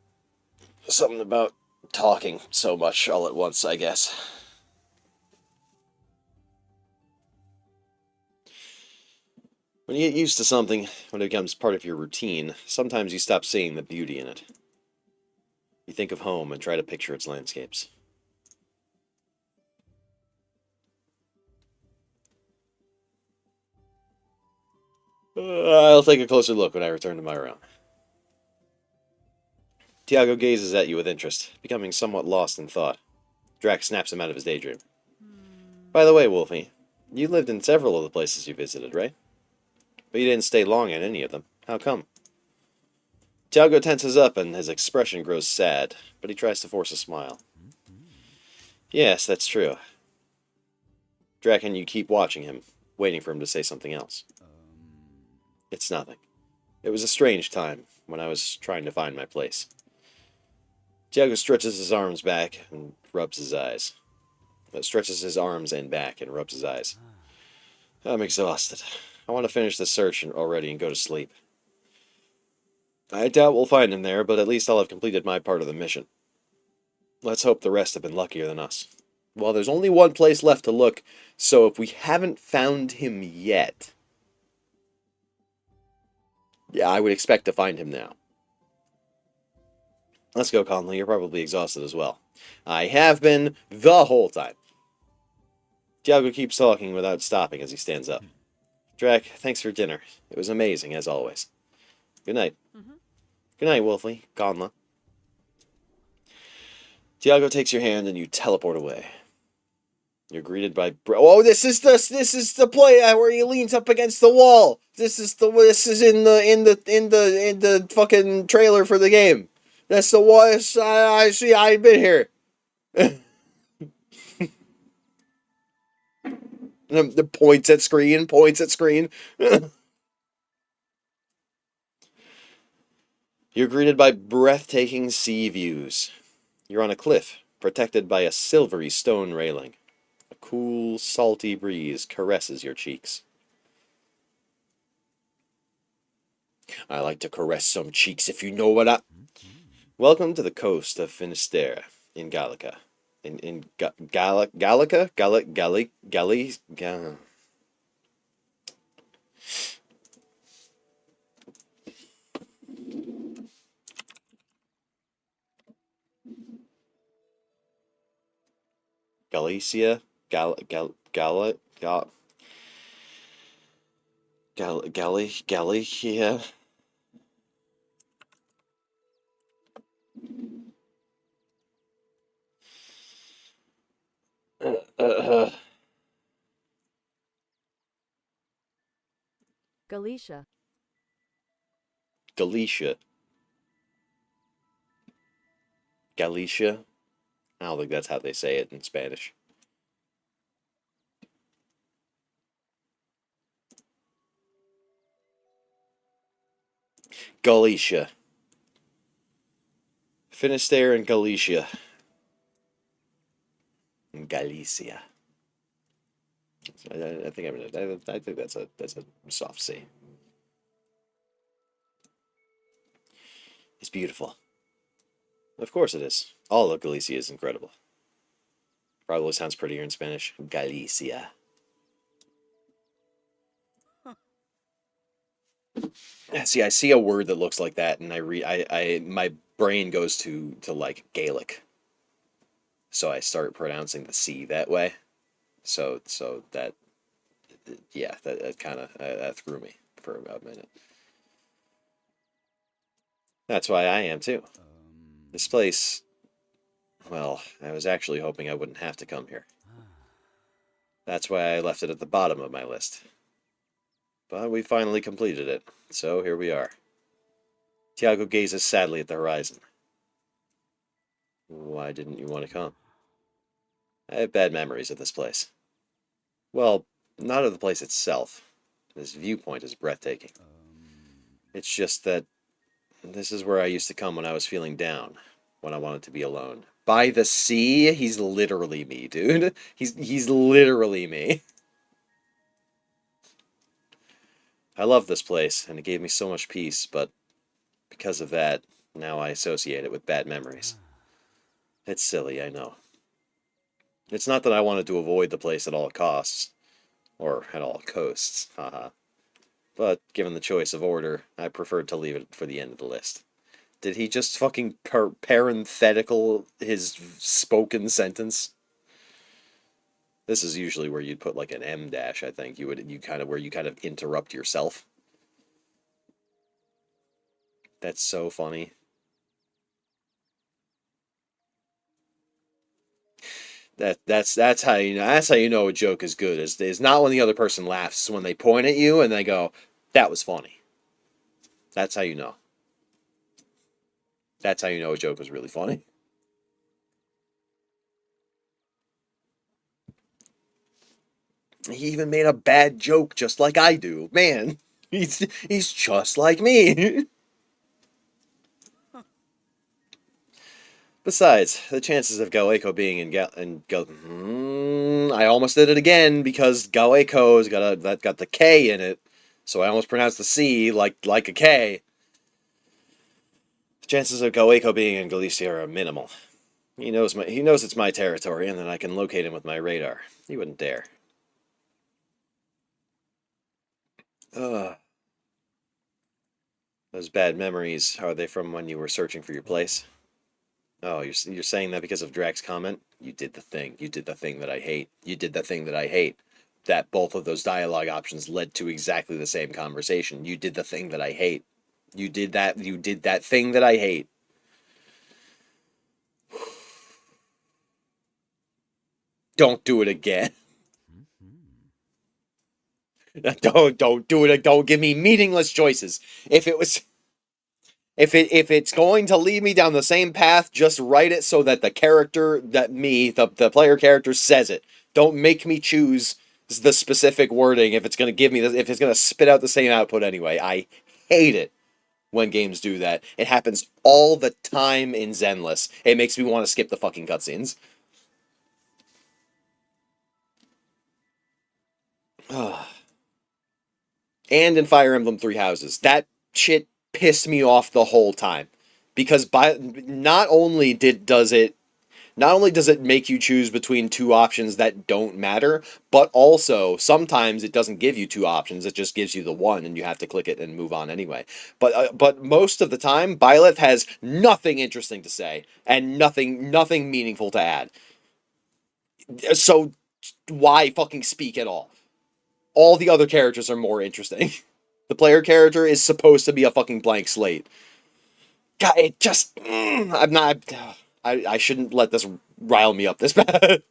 Something about talking so much all at once, I guess. When you get used to something, when it becomes part of your routine, sometimes you stop seeing the beauty in it. You think of home and try to picture its landscapes. I'll take a closer look when I return to my room. Tiago gazes at you with interest, becoming somewhat lost in thought. Drax snaps him out of his daydream. Hmm. By the way, Wolfie, you lived in several of the places you visited, right? But you didn't stay long at any of them. How come? Tiago tenses up and his expression grows sad, but he tries to force a smile. Yes, that's true. Drac and you keep watching him, waiting for him to say something else. It's nothing. It was a strange time when I was trying to find my place. Tiago stretches his arms back and rubs his eyes. Stretches his arms and back and rubs his eyes. I'm exhausted. I want to finish the search already and go to sleep. I doubt we'll find him there, but at least I'll have completed my part of the mission. Let's hope the rest have been luckier than us. Well, there's only one place left to look, so if we haven't found him yet, yeah, I would expect to find him now. Let's go, Conley. You're probably exhausted as well. I have been the whole time. Tiago keeps talking without stopping as he stands up. Drac, thanks for dinner. It was amazing, as always. Good night. Mm-hmm. Good night, Wolfie. Conla. Tiago takes your hand and you teleport away. You're greeted by oh, this is the play where he leans up against the wall. This is in the fucking trailer for the game. That's the one I see. I've been here. The points at screen, points at screen. You're greeted by breathtaking sea views. You're on a cliff, protected by a silvery stone railing. A cool, salty breeze caresses your cheeks. I like to caress some cheeks if you know what I. Welcome to the coast of Finisterre in Gallica. Gallica? Galicia? Galicia? Uh, uh, Galicia. Galicia. Galicia? I don't think that's how they say it in Spanish. Galicia. Finisterre and Galicia. Galicia. I think I think that's a soft C. It's beautiful. Of course it is. All of Galicia is incredible. Probably sounds prettier in Spanish. Galicia. See, I see a word that looks like that, and my brain goes to like Gaelic, so I start pronouncing the C that way. So that yeah, that kind of that threw me for about a minute. That's why I am too. This place, Well, I was actually hoping I wouldn't have to come here. That's why I left it at the bottom of my list. But we finally completed it, so here we are. Tiago gazes sadly at the horizon. Why didn't you want to come? I have bad memories of this place. Well, not of the place itself. This viewpoint is breathtaking. It's just that this is where I used to come when I was feeling down, when I wanted to be alone. By the sea, he's literally me, dude. He's literally me. I love this place, and it gave me so much peace, but because of that, now I associate it with bad memories. It's silly, I know. It's not that I wanted to avoid the place at all costs, or at all coasts, haha. But given the choice of order, I preferred to leave it for the end of the list. Did he just fucking parenthetical his spoken sentence? This is usually where you'd put like an M dash, I think. You kind of where you kind of interrupt yourself. That's so funny. That's how you know a joke is good. Is not when the other person laughs, it's when they point at you and they go, "That was funny." That's how you know. That's how you know a joke was really funny. He even made a bad joke just like I do. Man, he's just like me. Besides, the chances of Galeko being I almost did it again because Galeko's got the K in it, so I almost pronounced the C like a K. The chances of Galeko being in Galicia are minimal. He knows it's my territory and that I can locate him with my radar. He wouldn't dare. Ugh. Those bad memories, are they from when you were searching for your place? Oh, you're saying that because of Drax's comment? You did the thing. You did the thing that I hate. You did the thing that I hate. That both of those dialogue options led to exactly the same conversation. You did the thing that I hate. You did that thing that I hate. Don't do it again. Don't do it. Don't give me meaningless choices. If it was if it's going to lead me down the same path, just write it so that the character that the player character says it. Don't make me choose the specific wording if it's going to give me if it's going to spit out the same output anyway. I hate it when games do that. It happens all the time in Zenless. It makes me want to skip the fucking cutscenes. And in Fire Emblem Three Houses, that shit pissed me off the whole time because by not only does it make you choose between two options that don't matter, but also sometimes it doesn't give you two options. It just gives you the one, and you have to click it and move on anyway. But most of the time, Byleth has nothing interesting to say and nothing meaningful to add. So why fucking speak at all? All the other characters are more interesting. The player character is supposed to be a fucking blank slate. God, it just I'm not. I shouldn't let this rile me up this bad. But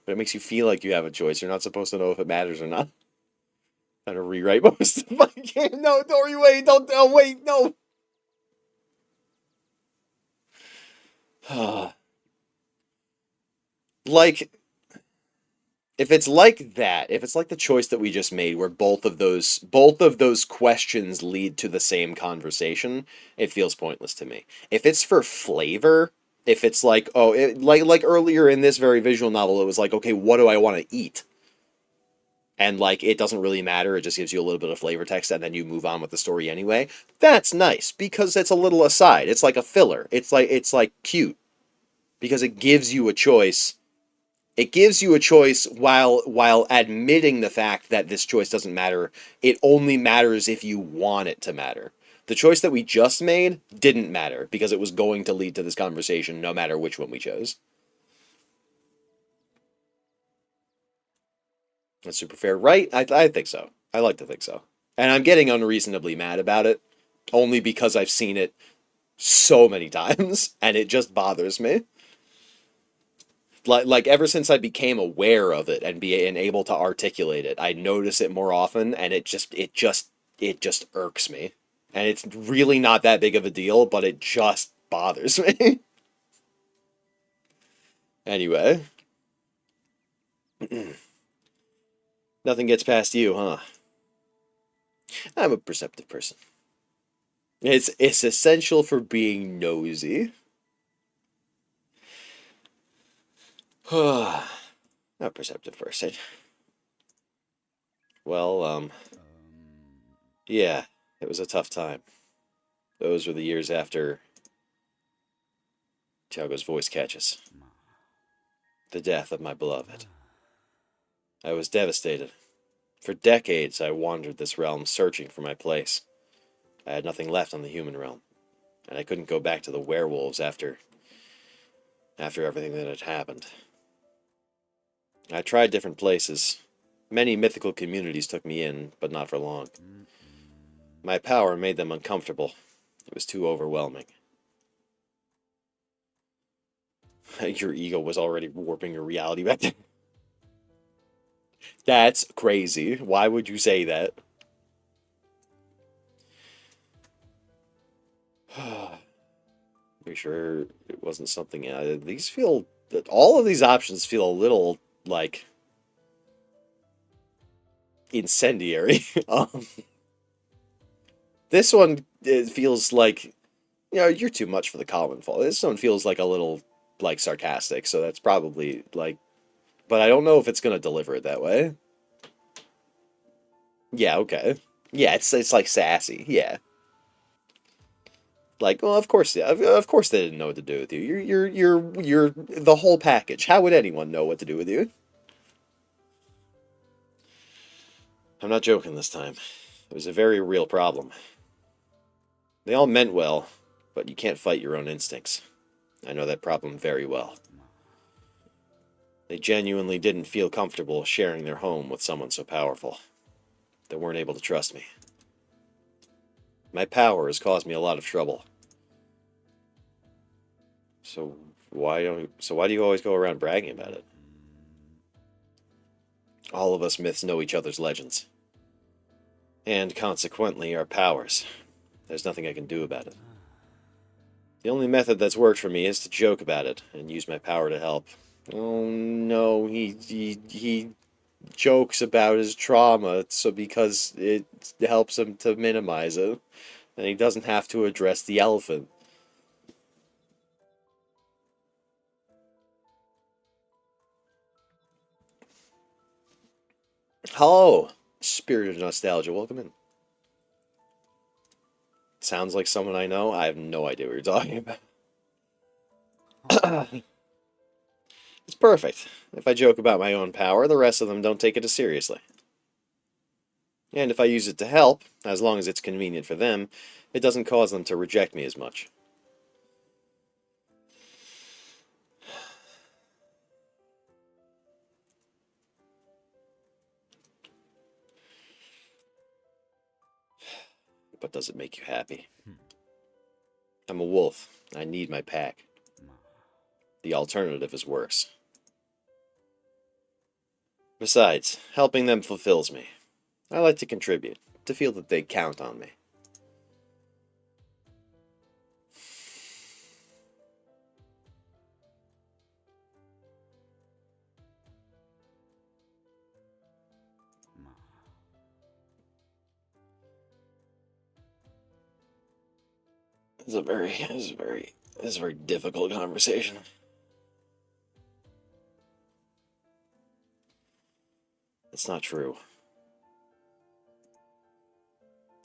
it makes you feel like you have a choice. You're not supposed to know if it matters or not. Trying to rewrite most of my game. No, Dory, wait, don't. Oh, wait, no. Like, if it's like that, if it's like the choice that we just made, where both of those questions lead to the same conversation, it feels pointless to me. If it's for flavor, if it's like, like earlier in this very visual novel, it was like, okay, what do I want to eat? And like it doesn't really matter, it just gives you a little bit of flavor text and then you move on with the story anyway. That's nice because it's a little aside. It's like a filler. It's like cute because it gives you a choice. It gives you a choice while admitting the fact that this choice doesn't matter. It only matters if you want it to matter. The choice that we just made didn't matter because it was going to lead to this conversation no matter which one we chose. That's super fair, right? I think so. I like to think so. And I'm getting unreasonably mad about it, only because I've seen it so many times, and it just bothers me. Like ever since I became aware of it and able to articulate it, I notice it more often, and it just irks me. And it's really not that big of a deal, but it just bothers me. Anyway, nothing gets past you, huh? I'm a perceptive person. It's essential for being nosy. I'm a perceptive person. Well, yeah, it was a tough time. Those were the years after Tiago's voice catches. The death of my beloved. I was devastated. For decades, I wandered this realm searching for my place. I had nothing left on the human realm, and I couldn't go back to the werewolves after everything that had happened. I tried different places. Many mythical communities took me in, but not for long. My power made them uncomfortable. It was too overwhelming. Your ego was already warping your reality back then. That's crazy. Why would you say that? Pretty sure it wasn't something. All of these options feel a little like incendiary. This one, it feels like, you're too much for the common folk. This one feels like a little like sarcastic, so that's probably like, but I don't know if it's gonna deliver it that way. Yeah, okay. Yeah, it's like sassy. Yeah. Like, well, of course, yeah, of course they didn't know what to do with you. You're the whole package. How would anyone know what to do with you? I'm not joking this time. It was a very real problem. They all meant well, but you can't fight your own instincts. I know that problem very well. They genuinely didn't feel comfortable sharing their home with someone so powerful. They weren't able to trust me. My power has caused me a lot of trouble. So why do you always go around bragging about it? All of us myths know each other's legends. And consequently our powers. There's nothing I can do about it. The only method that's worked for me is to joke about it and use my power to help. Oh no, he jokes about his trauma so because it helps him to minimize it, and he doesn't have to address the elephant. Hello, Spirit of Nostalgia, welcome in. Sounds like someone I know. I have no idea what you're talking about. It's perfect. If I joke about my own power, the rest of them don't take it as seriously. And if I use it to help, as long as it's convenient for them, it doesn't cause them to reject me as much. But does it make you happy? I'm a wolf. I need my pack. The alternative is worse. Besides, helping them fulfills me. I like to contribute, to feel that they count on me. This is a very difficult conversation. It's not true.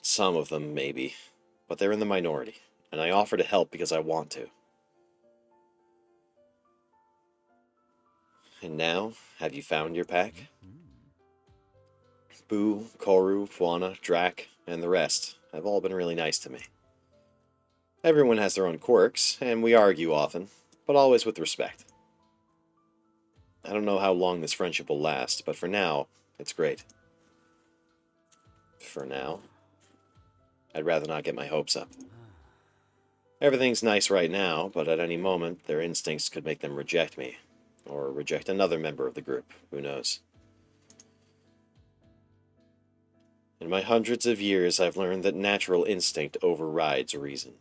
Some of them, maybe, but they're in the minority, and I offer to help because I want to. And now, have you found your pack? Boo, Koru, Fuana, Drac, and the rest have all been really nice to me. Everyone has their own quirks, and we argue often, but always with respect. I don't know how long this friendship will last, but for now, it's great. For now, I'd rather not get my hopes up. Everything's nice right now, but at any moment, their instincts could make them reject me. Or reject another member of the group. Who knows? In my hundreds of years, I've learned that natural instinct overrides reason.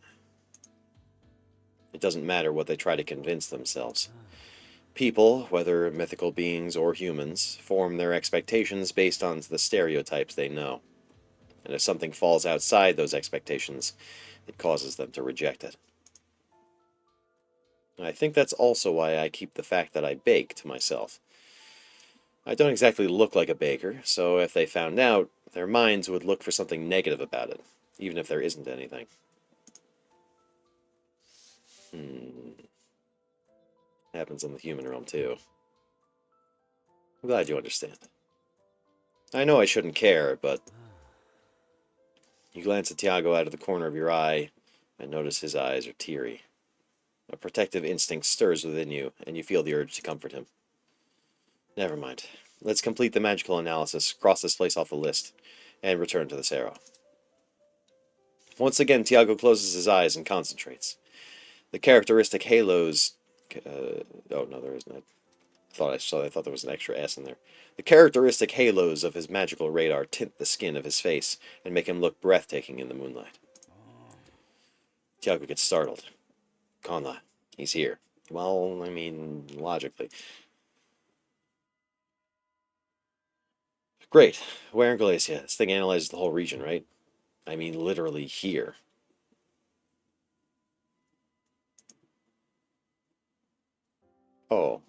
It doesn't matter what they try to convince themselves. People, whether mythical beings or humans, form their expectations based on the stereotypes they know. And if something falls outside those expectations, it causes them to reject it. And I think that's also why I keep the fact that I bake to myself. I don't exactly look like a baker, so if they found out, their minds would look for something negative about it, even if there isn't anything. Happens in the human realm, too. I'm glad you understand. I know I shouldn't care, but... You glance at Tiago out of the corner of your eye, and notice his eyes are teary. A protective instinct stirs within you, and you feel the urge to comfort him. Never mind. Let's complete the magical analysis, cross this place off the list, and return to the Sarrow. Once again, Tiago closes his eyes and concentrates. The characteristic halos... oh, no, there isn't. I thought there was an extra S in there. The characteristic halos of his magical radar tint the skin of his face and make him look breathtaking in the moonlight. Tiago gets startled. Conla, he's here. Well, I mean, logically. Great. Where in Galicia? This thing analyzes the whole region, right? I mean, literally here. Oh.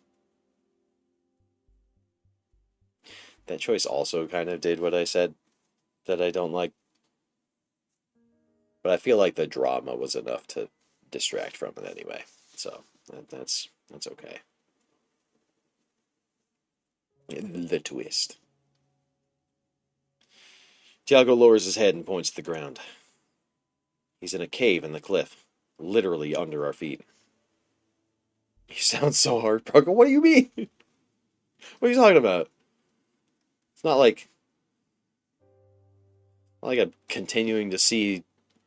That choice also kind of did what I said that I don't like. But I feel like the drama was enough to distract from it anyway. So, that's okay. The twist. Tiago lowers his head and points to the ground. He's in a cave in the cliff, literally under our feet. You sound so heartbroken. What do you mean? What are you talking about? It's not like I'm continuing to see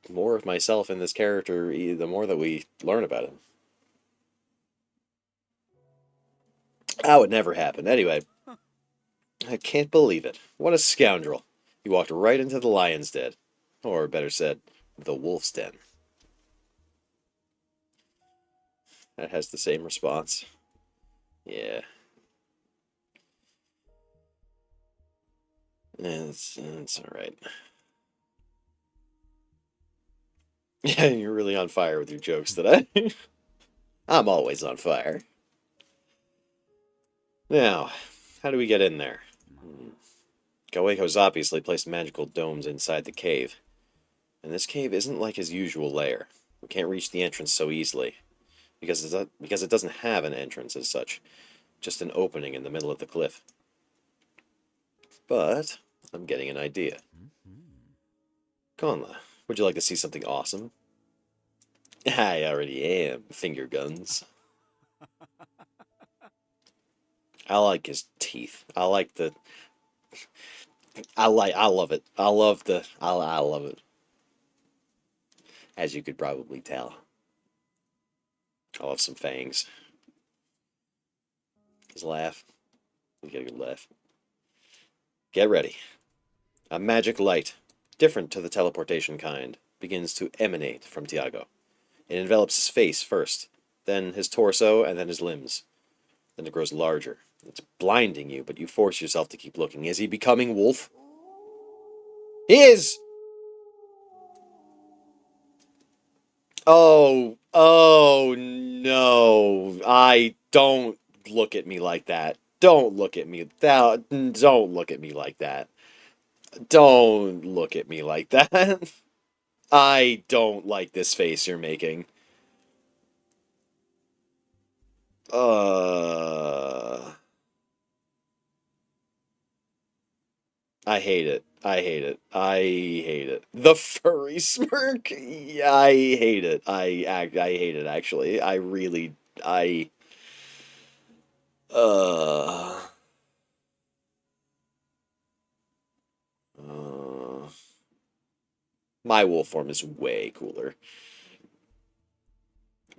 more of myself in this character the more that we learn about him. That would never happen. Anyway, I can't believe it. What a scoundrel. He walked right into the lion's den. Or better said, the wolf's den. That has the same response. Yeah. It's alright. Yeah, you're really on fire with your jokes today. I'm always on fire. Now, how do we get in there? Goeko's obviously placed magical domes inside the cave. And this cave isn't like his usual lair. We can't reach the entrance so easily. Because it doesn't have an entrance as such. Just an opening in the middle of the cliff. But, I'm getting an idea. Conla, would you like to see something awesome? I already am, finger guns. I like his teeth. I love it. I love it. I love it. As you could probably tell. I love some fangs. His laugh. You get a good laugh. Get ready. A magic light, different to the teleportation kind, begins to emanate from Tiago. It envelops his face first, then his torso, and then his limbs. Then it grows larger. It's blinding you, but you force yourself to keep looking. Is he becoming wolf? He is! Oh no. I don't look at me like that. Don't look at me. Don't look at me like that. Don't look at me like that. I don't like this face you're making. Uh, I hate it. I hate it. I hate it. The furry smirk. Yeah, I hate it. I hate it actually. I really I uh uh my wolf form is way cooler.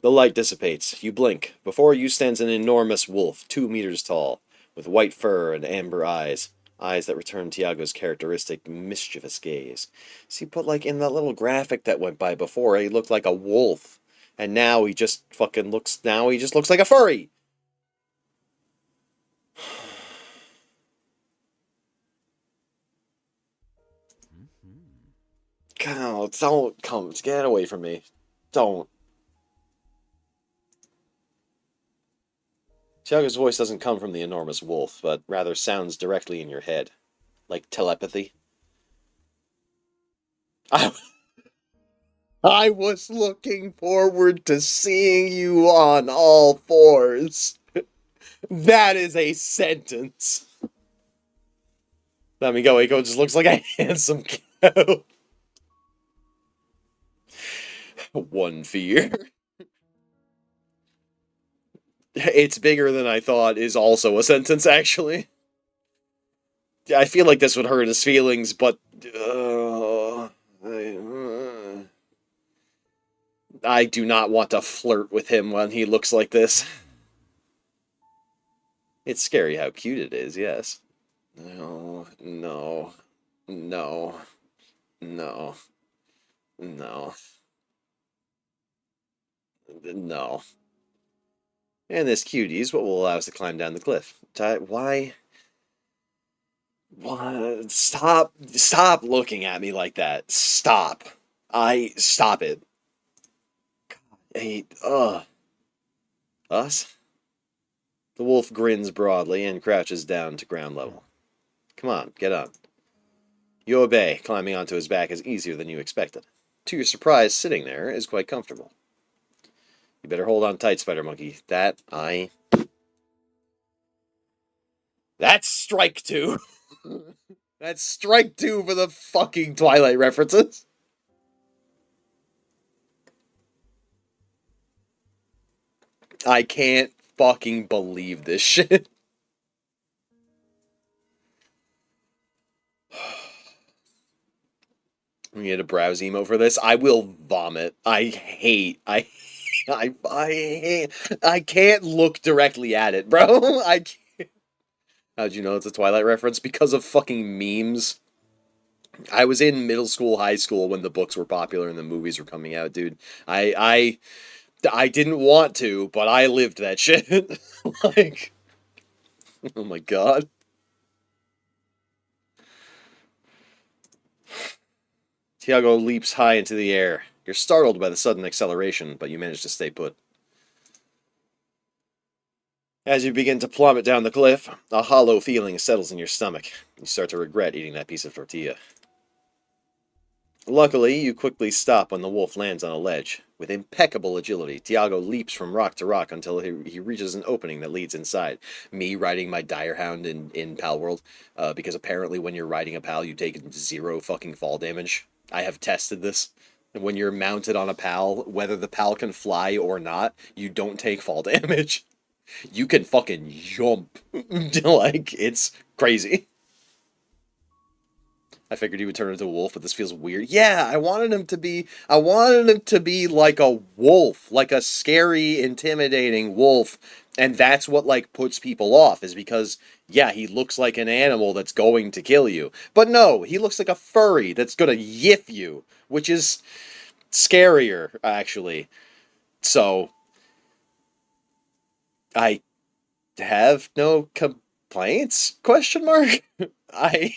The light dissipates. You blink. Before you stands an enormous wolf, 2 meters tall, with white fur and amber eyes. Eyes that return Tiago's characteristic mischievous gaze. See, but like in that little graphic that went by before, he looked like a wolf. And now he just fucking looks, now he just looks like a furry! God, don't come, get away from me. Don't. Tiago's voice doesn't come from the enormous wolf, but rather sounds directly in your head. Like telepathy. I, I was looking forward to seeing you on all fours. That is a sentence. Let me go. Eiko just looks like a handsome cow. One fear. It's bigger than I thought is also a sentence, actually. I feel like this would hurt his feelings, but... I do not want to flirt with him when he looks like this. It's scary how cute it is, yes. No, no, no, no, no, no. And this cutie is what will allow us to climb down the cliff. Why? Why? Stop looking at me like that. Stop. Stop it. I hate, Us? The wolf grins broadly and crouches down to ground level. Come on, get on. You obey. Climbing onto his back is easier than you expected. To your surprise, sitting there is quite comfortable. You better hold on tight, Spider Monkey. That's strike two. That's strike two for the fucking Twilight references. I can't fucking believe this shit. We get a browse emo for this. I will vomit. I can't look directly at it, bro. I can't. How'd you know it's a Twilight reference? Because of fucking memes. I was in middle school, high school when the books were popular and the movies were coming out, dude. I didn't want to, but I lived that shit. Like, oh my god. Tiago leaps high into the air. You're startled by the sudden acceleration, but you manage to stay put. As you begin to plummet down the cliff, a hollow feeling settles in your stomach. You start to regret eating that piece of tortilla. Luckily, you quickly stop when the wolf lands on a ledge. With impeccable agility, Tiago leaps from rock to rock until he reaches an opening that leads inside. Me riding my dire hound in Pal World, because apparently when you're riding a pal, you take 0 fucking fall damage. I have tested this. And when you're mounted on a pal, whether the pal can fly or not, you don't take fall damage. You can fucking jump. Like, it's crazy. I figured he would turn into a wolf, but this feels weird. Yeah, I wanted him to be like a wolf, like a scary, intimidating wolf. And that's what, like, puts people off, is because, yeah, he looks like an animal that's going to kill you. But no, he looks like a furry that's gonna yiff you, which is scarier, actually. So, I have no complaints? Question mark? I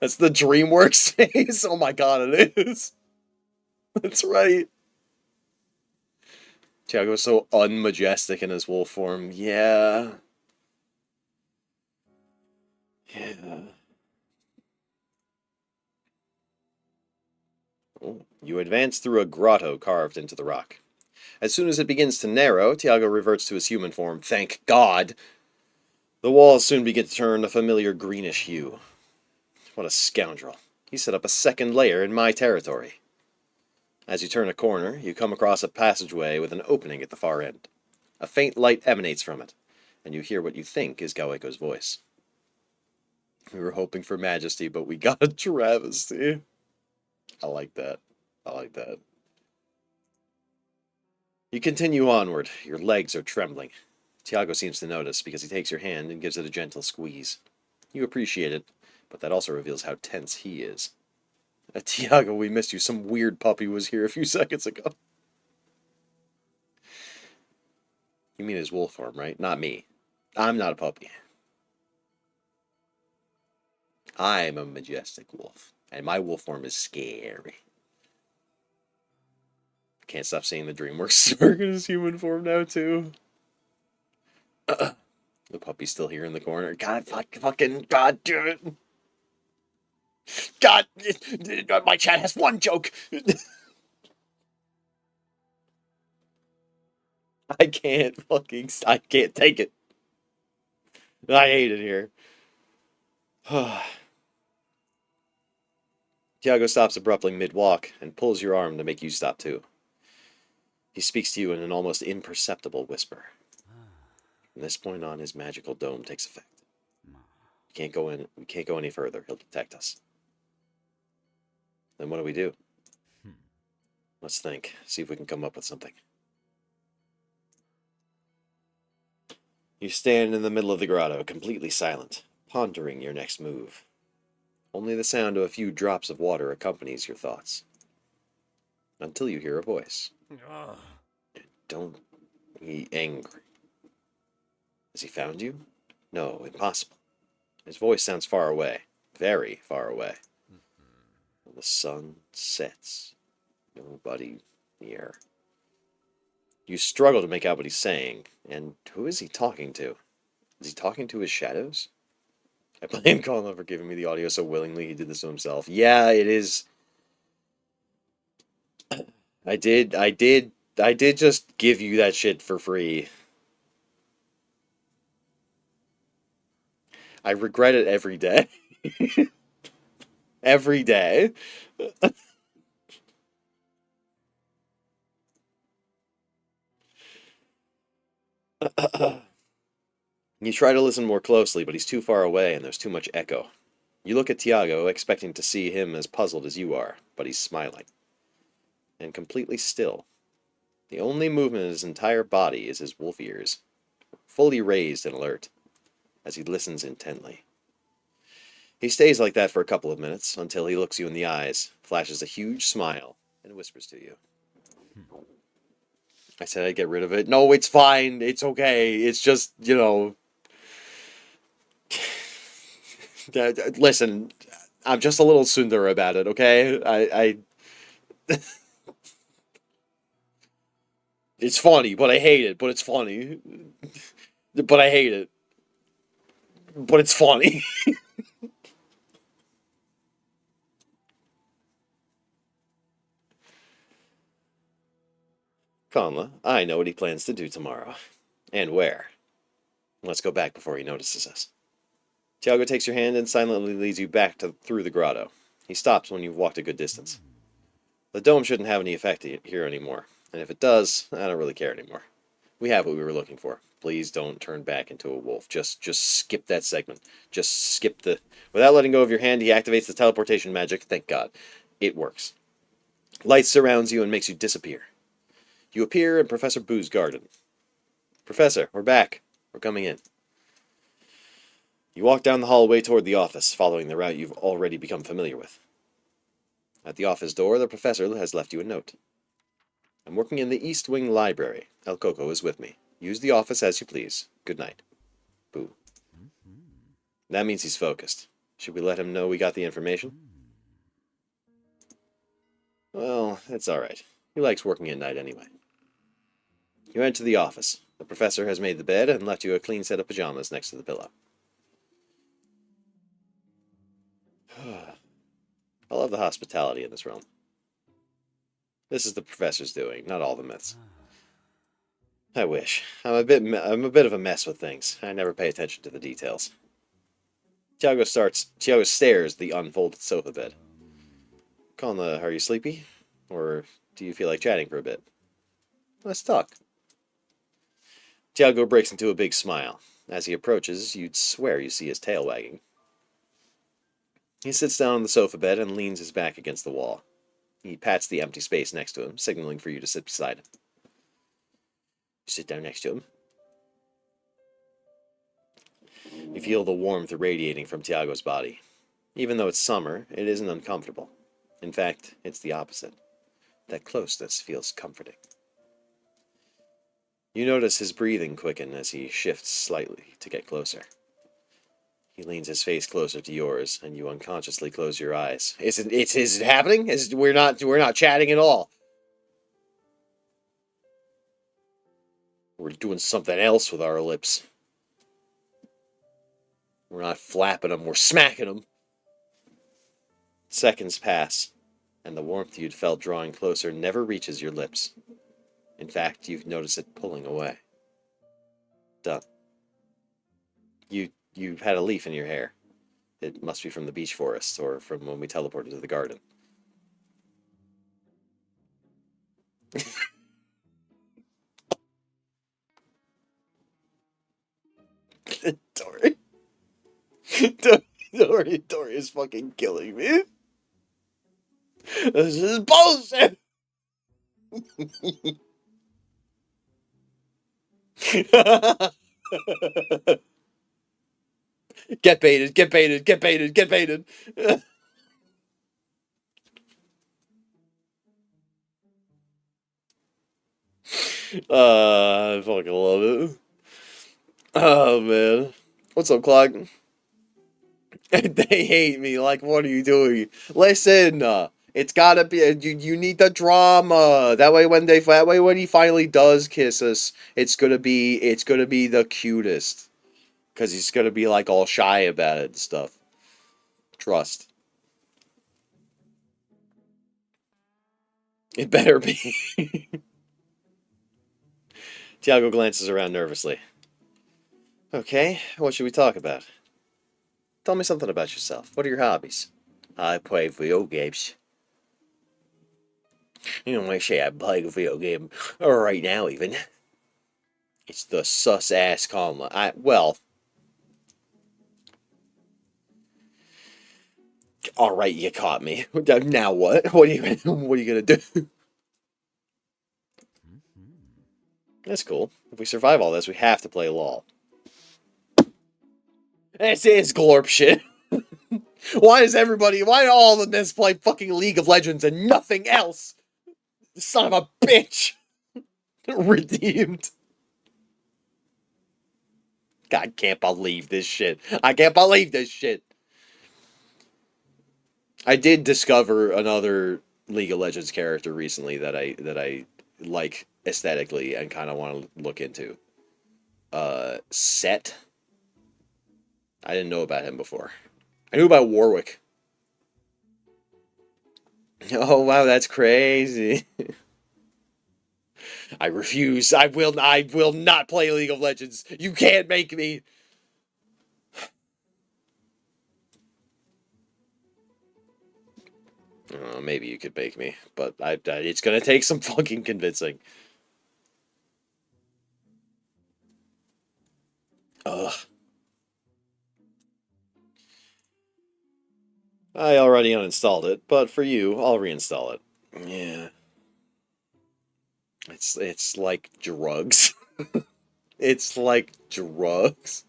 That's the DreamWorks face. Oh my god, it is. That's right. Tiago is so unmajestic in his wolf form. Yeah. Yeah. Oh. You advance through a grotto carved into the rock. As soon as it begins to narrow, Tiago reverts to his human form. Thank God! The walls soon begin to turn a familiar greenish hue. What a scoundrel. He set up a second layer in my territory. As you turn a corner, you come across a passageway with an opening at the far end. A faint light emanates from it, and you hear what you think is Gaweko's voice. We were hoping for majesty, but we got a travesty. I like that. I like that. You continue onward. Your legs are trembling. Tiago seems to notice because he takes your hand and gives it a gentle squeeze. You appreciate it, but that also reveals how tense he is. Tiago, we missed you. Some weird puppy was here a few seconds ago. You mean his wolf form, right? Not me. I'm not a puppy. I'm a majestic wolf, and my wolf form is scary. Can't stop seeing the DreamWorks work in his human form now, too. The puppy's still here in the corner. God, fucking, God damn it. God, my chat has one joke. I can't take it. I hate it here. Tiago stops abruptly mid-walk and pulls your arm to make you stop too. He speaks to you in an almost imperceptible whisper. From this point on, his magical dome takes effect. We can't go any further. He'll detect us. Then what do we do? Let's think. See if we can come up with something. You stand in the middle of the grotto, completely silent, pondering your next move. Only the sound of a few drops of water accompanies your thoughts. Until you hear a voice. Don't be angry. Has he found you? No, impossible. His voice sounds far away. Very far away. When the sun sets, nobody near. You struggle to make out what he's saying, and who is he talking to? Is he talking to his shadows? I blame Colin for giving me the audio so willingly. He did this to himself. Yeah, it is. I did just give you that shit for free. I regret it every day. Every day. You try to listen more closely, but he's too far away and there's too much echo. You look at Tiago, expecting to see him as puzzled as you are, but he's smiling. And completely still. The only movement in his entire body is his wolf ears, fully raised and alert, as he listens intently. He stays like that for a couple of minutes, until he looks you in the eyes, flashes a huge smile, and whispers to you. I said I'd get rid of it. No, it's fine. It's okay. It's just, listen, I'm just a little tsundere about it, okay? It's funny, but I hate it, but it's funny. But I hate it. But it's funny. Conla, I know what he plans to do tomorrow. And where. Let's go back before he notices us. Tiago takes your hand and silently leads you back through the grotto. He stops when you've walked a good distance. The dome shouldn't have any effect here anymore, and if it does, I don't really care anymore. We have what we were looking for. Please don't turn back into a wolf. Just skip that segment. Just skip the... Without letting go of your hand, he activates the teleportation magic. Thank God. It works. Light surrounds you and makes you disappear. You appear in Professor Boo's garden. Professor, we're back. We're coming in. You walk down the hallway toward the office, following the route you've already become familiar with. At the office door, the professor has left you a note. I'm working in the East Wing Library. El Coco is with me. Use the office as you please. Good night. Boo. That means he's focused. Should we let him know we got the information? Well, it's alright. He likes working at night anyway. You enter the office. The professor has made the bed and left you a clean set of pajamas next to the pillow. I love the hospitality in this realm. This is the professor's doing, not all the myths. I wish. I'm a bit of a mess with things. I never pay attention to the details. Tiago stares at the unfolded sofa bed. Conla, are you sleepy? Or do you feel like chatting for a bit? Let's talk. Tiago breaks into a big smile. As he approaches, you'd swear you see his tail wagging. He sits down on the sofa bed and leans his back against the wall. He pats the empty space next to him, signaling for you to sit beside him. Sit down next to him. You feel the warmth radiating from Tiago's body. Even though it's summer, it isn't uncomfortable. In fact, it's the opposite. That closeness feels comforting. You notice his breathing quicken as he shifts slightly to get closer. He leans his face closer to yours, and you unconsciously close your eyes. Is it happening? We're not chatting at all. We're doing something else with our lips. We're not flapping them, we're smacking them. Seconds pass, and the warmth you'd felt drawing closer never reaches your lips. In fact, you've noticed it pulling away. Done. You had a leaf in your hair. It must be from the beach forest, or from when we teleported to the garden. Dory. Dory is fucking killing me. This is bullshit. Get baited, get baited, get baited, get baited. I fucking love it. Oh man. What's up, Clock? They hate me. Like, what are you doing? Listen, it's gotta be. You need the drama. That way when he finally does kiss us, it's gonna be the cutest. Cause he's gonna be like all shy about it and stuff. Trust. It better be. Tiago glances around nervously. Okay, what should we talk about? Tell me something about yourself. What are your hobbies? I play video games. You know, I say I play a video game right now, even. It's the sus ass Conla. All right, you caught me. Now what? What are you gonna do? That's cool. If we survive all this, we have to play LOL. This is glorp shit. Why do all of this play fucking League of Legends and nothing else? Son of a bitch. Redeemed. God, I can't believe this shit. I can't believe this shit. I did discover another League of Legends character recently that I like aesthetically and kind of want to look into. Set. I didn't know about him before. I knew about Warwick. Oh wow, that's crazy. I refuse. I will not play League of Legends. You can't make me. Maybe you could make me, but it's gonna take some fucking convincing. Ugh. I already uninstalled it, but for you, I'll reinstall it. Yeah. It's like drugs. It's like drugs.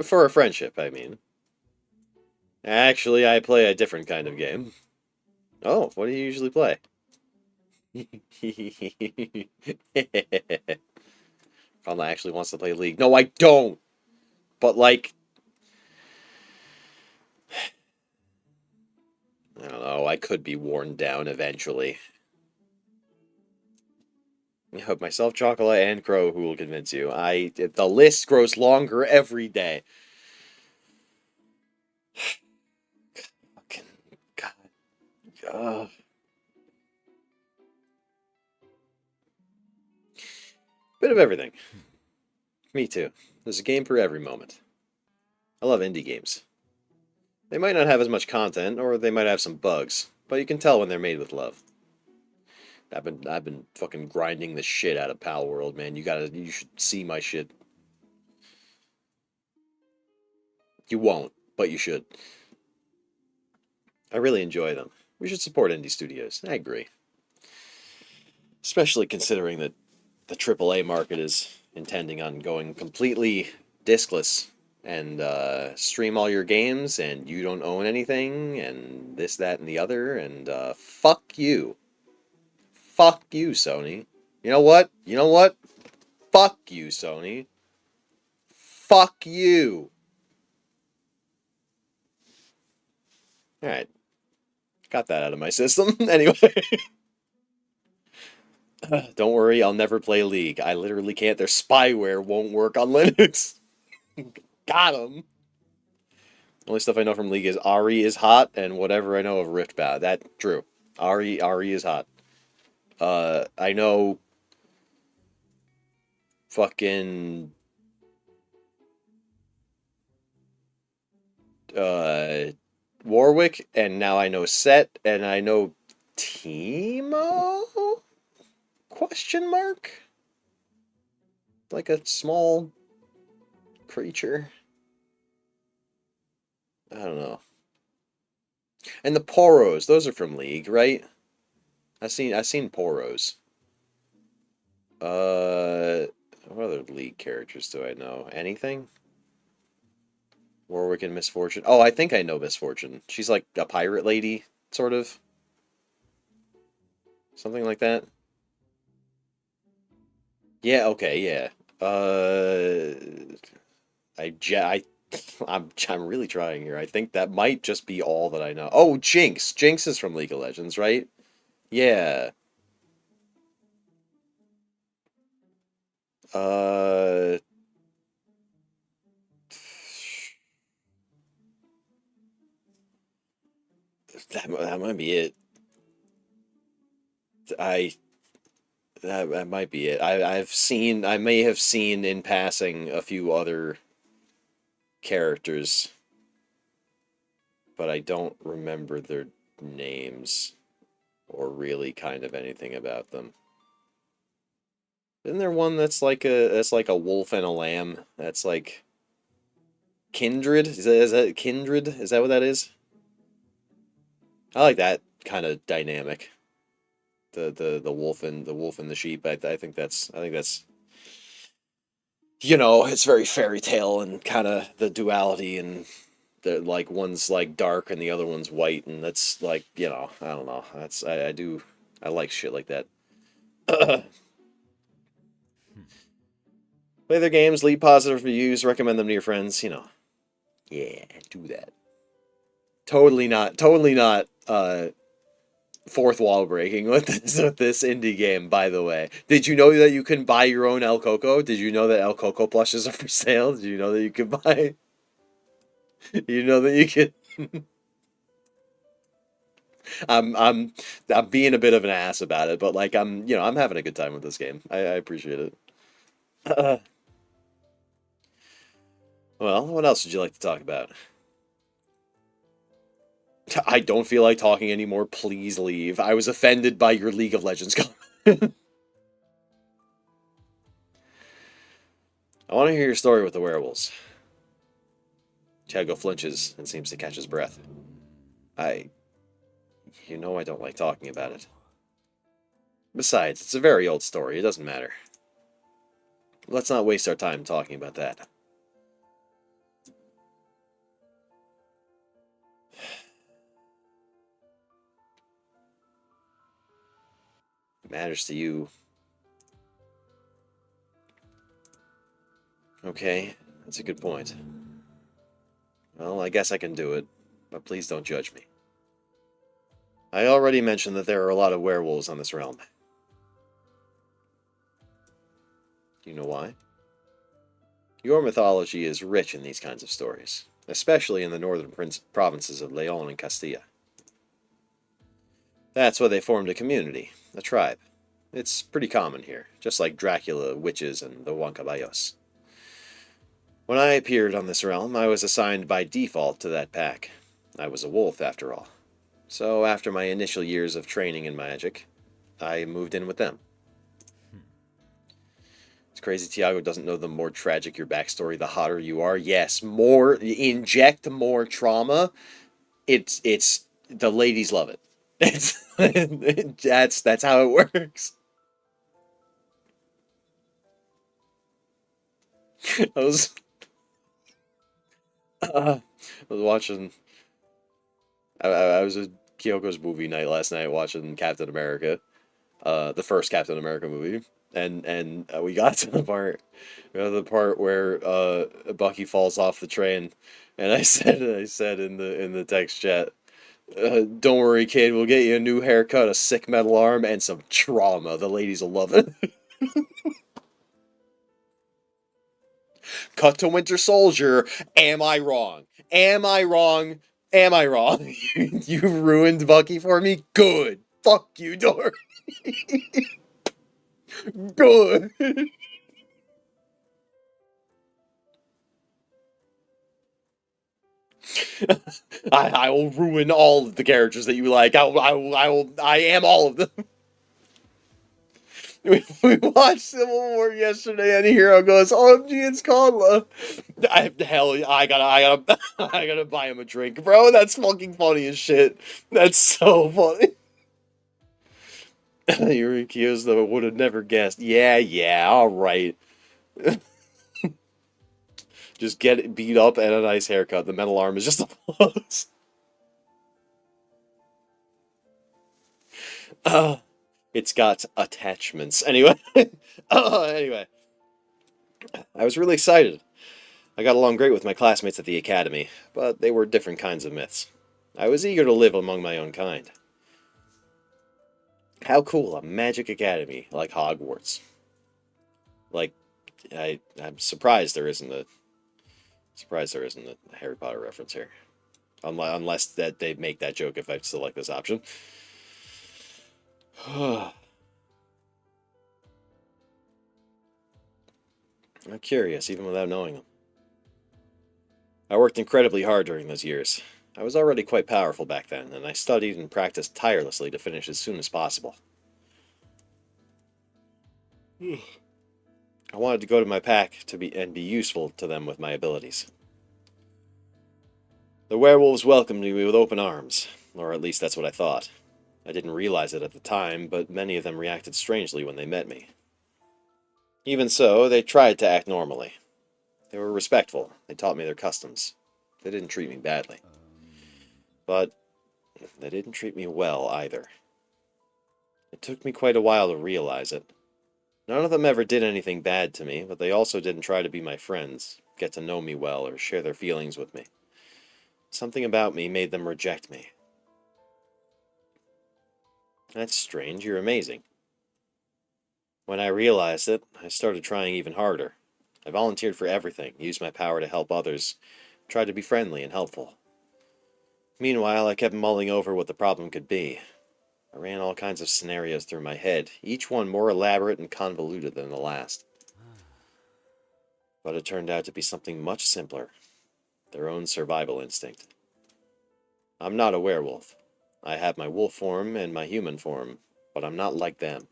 For a friendship, I mean. Actually, I play a different kind of game. Oh, what do you usually play? Conla actually wants to play League. No, I don't! But, like... I don't know, I could be worn down eventually. I hope myself, Chocolate, and Crow who will convince you. The list grows longer every day. Fucking God. Bit of everything. Me too. There's a game for every moment. I love indie games. They might not have as much content, or they might have some bugs, but you can tell when they're made with love. I've been fucking grinding the shit out of Pal World, man. You should see my shit. You won't, but you should. I really enjoy them. We should support indie studios. I agree. Especially considering that the AAA market is intending on going completely diskless and stream all your games, and you don't own anything, and this, that, and the other, and fuck you. Fuck you, Sony. You know what? You know what? Fuck you, Sony. Fuck you. Alright, got that out of my system. Anyway, don't worry, I'll never play League. I literally can't. Their spyware won't work on Linux. Got him. Only stuff I know from League is Ari is hot, and whatever I know of Rift Bound. That true. Ari is hot. I know fucking uh Warwick, and now I know Set, and I know Teemo? Question mark? Like a small creature. I don't know. And the Poros, those are from League, right? I've seen Poros. Uh, what other League characters do I know? Anything? Warwick and Misfortune. Oh, I think I know Misfortune. She's like a pirate lady, sort of. Something like that. Yeah, okay, yeah. I, ja- I, I'm really trying here. I think that might just be all that I know. Oh, Jinx. Jinx is from League of Legends, right? Yeah. Uh, that might be it. I that might be it. I may have seen in passing a few other characters, but I don't remember their names or really kind of anything about them. Isn't there one that's like a wolf and a lamb? That's like Kindred? Is that Kindred? Is that what that is? I like that kind of dynamic. The wolf and the sheep. I think that's it's very fairy tale and kind of the duality, and the like one's like dark and the other one's white, and that's like I don't know. I like shit like that. Play their games, leave positive reviews, recommend them to your friends. Yeah, do that. Totally not. Fourth wall breaking with this indie game. By the way, did you know that you can buy your own El Coco? Did you know that El Coco plushes are for sale? Did you know that you can buy? You know that you can. I'm being a bit of an ass about it, but like I'm having a good time with this game. I appreciate it. Well, what else would you like to talk about? I don't feel like talking anymore. Please leave. I was offended by your League of Legends comment. I want to hear your story with the werewolves. Tiago flinches and seems to catch his breath. I, I don't like talking about it. Besides, it's a very old story. It doesn't matter. Let's not waste our time talking about that. It matters to you. Okay, that's a good point. Well, I guess I can do it, but please don't judge me. I already mentioned that there are a lot of werewolves on this realm. Do you know why? Your mythology is rich in these kinds of stories, especially in the northern provinces of Leon and Castilla. That's why they formed a community, a tribe. It's pretty common here, just like Dracula, witches, and the Huancabayos. When I appeared on this realm, I was assigned by default to that pack. I was a wolf, after all. So, after my initial years of training in magic, I moved in with them. It's crazy Tiago doesn't know the more tragic your backstory, the hotter you are. Yes, inject more trauma. It's the ladies love it. It's that's how it works. I was I was watching. I was at Kyoko's movie night last night watching Captain America, the first Captain America movie, and we got to the part, where Bucky falls off the train, and I said in the text chat, "Don't worry, kid, we'll get you a new haircut, a sick metal arm, and some trauma. The ladies will love it." Cut to Winter Soldier. Am I wrong? Am I wrong? Am I wrong? You ruined Bucky for me? Good. Fuck you, Dor. Good. I will ruin all of the characters that you like. I am all of them. We watched Civil War yesterday, and a hero goes, "OMG, it's Conla." I gotta buy him a drink, bro. That's fucking funny as shit. That's so funny. Yurikiyo's though would have never guessed. Yeah, all right. Just get it beat up and a nice haircut. The metal arm is just a plus. Uh, it's got attachments. Anyway, anyway, I was really excited. I got along great with my classmates at the academy, but they were different kinds of myths. I was eager to live among my own kind. How cool, a magic academy like Hogwarts. Like, I'm surprised there isn't a Harry Potter reference here. Unless that they make that joke if I select this option. I'm curious, even without knowing them. I worked incredibly hard during those years. I was already quite powerful back then, and I studied and practiced tirelessly to finish as soon as possible. I wanted to go to my pack be useful to them with my abilities. The werewolves welcomed me with open arms, or at least that's what I thought. I didn't realize it at the time, but many of them reacted strangely when they met me. Even so, they tried to act normally. They were respectful. They taught me their customs. They didn't treat me badly. But they didn't treat me well either. It took me quite a while to realize it. None of them ever did anything bad to me, but they also didn't try to be my friends, get to know me well, or share their feelings with me. Something about me made them reject me. That's strange. You're amazing. When I realized it, I started trying even harder. I volunteered for everything, used my power to help others, tried to be friendly and helpful. Meanwhile, I kept mulling over what the problem could be. I ran all kinds of scenarios through my head, each one more elaborate and convoluted than the last. But it turned out to be something much simpler. Their own survival instinct. I'm not a werewolf. I have my wolf form and my human form, but I'm not like them.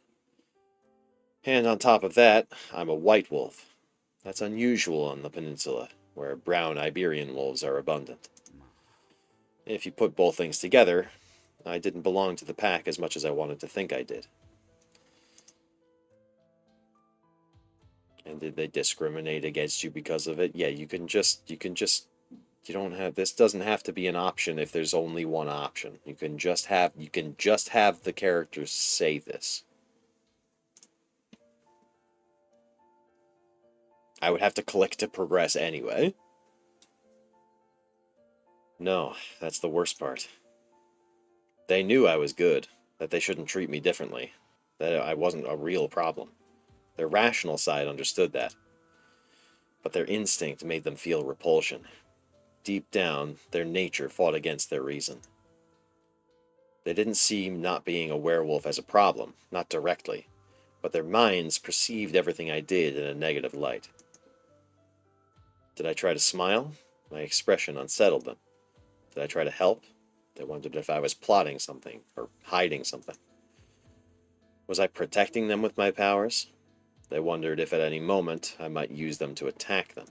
And on top of that, I'm a white wolf. That's unusual on the peninsula, where brown Iberian wolves are abundant. If you put both things together, I didn't belong to the pack as much as I wanted to think I did. And did they discriminate against you because of it? Yeah, you don't have, this doesn't have to be an option if there's only one option. You can just have the characters say this. I would have to click to progress anyway. No, that's the worst part. They knew I was good, that they shouldn't treat me differently, that I wasn't a real problem. Their rational side understood that. But their instinct made them feel repulsion. Deep down, their nature fought against their reason. They didn't see not being a werewolf as a problem, not directly, but their minds perceived everything I did in a negative light. Did I try to smile? My expression unsettled them. Did I try to help? They wondered if I was plotting something, or hiding something. Was I protecting them with my powers? They wondered if at any moment I might use them to attack them.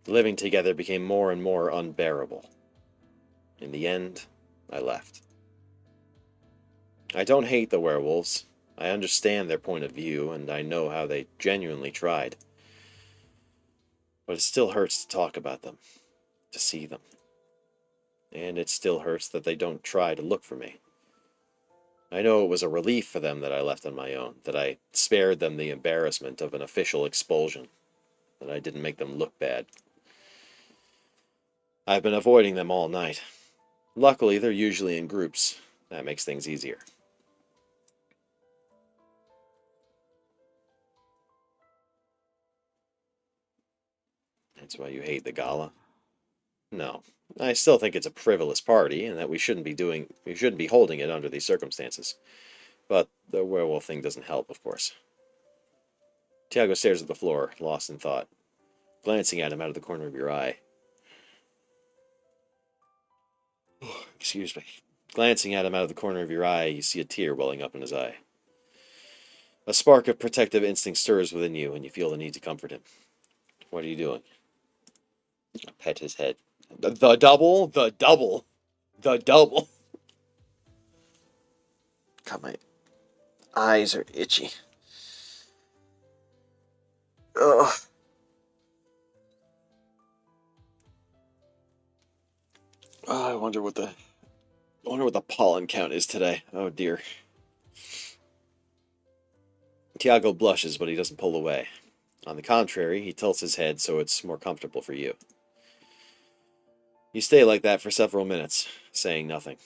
Living together became more and more unbearable. In the end, I left. I don't hate the werewolves. I understand their point of view, and I know how they genuinely tried. But it still hurts to talk about them, to see them. And it still hurts that they don't try to look for me. I know it was a relief for them that I left on my own, that I spared them the embarrassment of an official expulsion, that I didn't make them look bad. I've been avoiding them all night. Luckily, they're usually in groups. That makes things easier. That's why you hate the gala? No. I still think it's a frivolous party, and that we shouldn't be holding it under these circumstances. But the werewolf thing doesn't help, of course. Tiago stares at the floor, lost in thought, glancing at him out of the corner of your eye. Excuse me. Glancing at him out of the corner of your eye, you see a tear welling up in his eye. A spark of protective instinct stirs within you, and you feel the need to comfort him. What are you doing? I pet his head. The double? The double. The double. God, my eyes are itchy. Ugh. Oh, I wonder what the pollen count is today. Oh dear. Tiago blushes, but he doesn't pull away. On the contrary, he tilts his head so it's more comfortable for you. You stay like that for several minutes, saying nothing.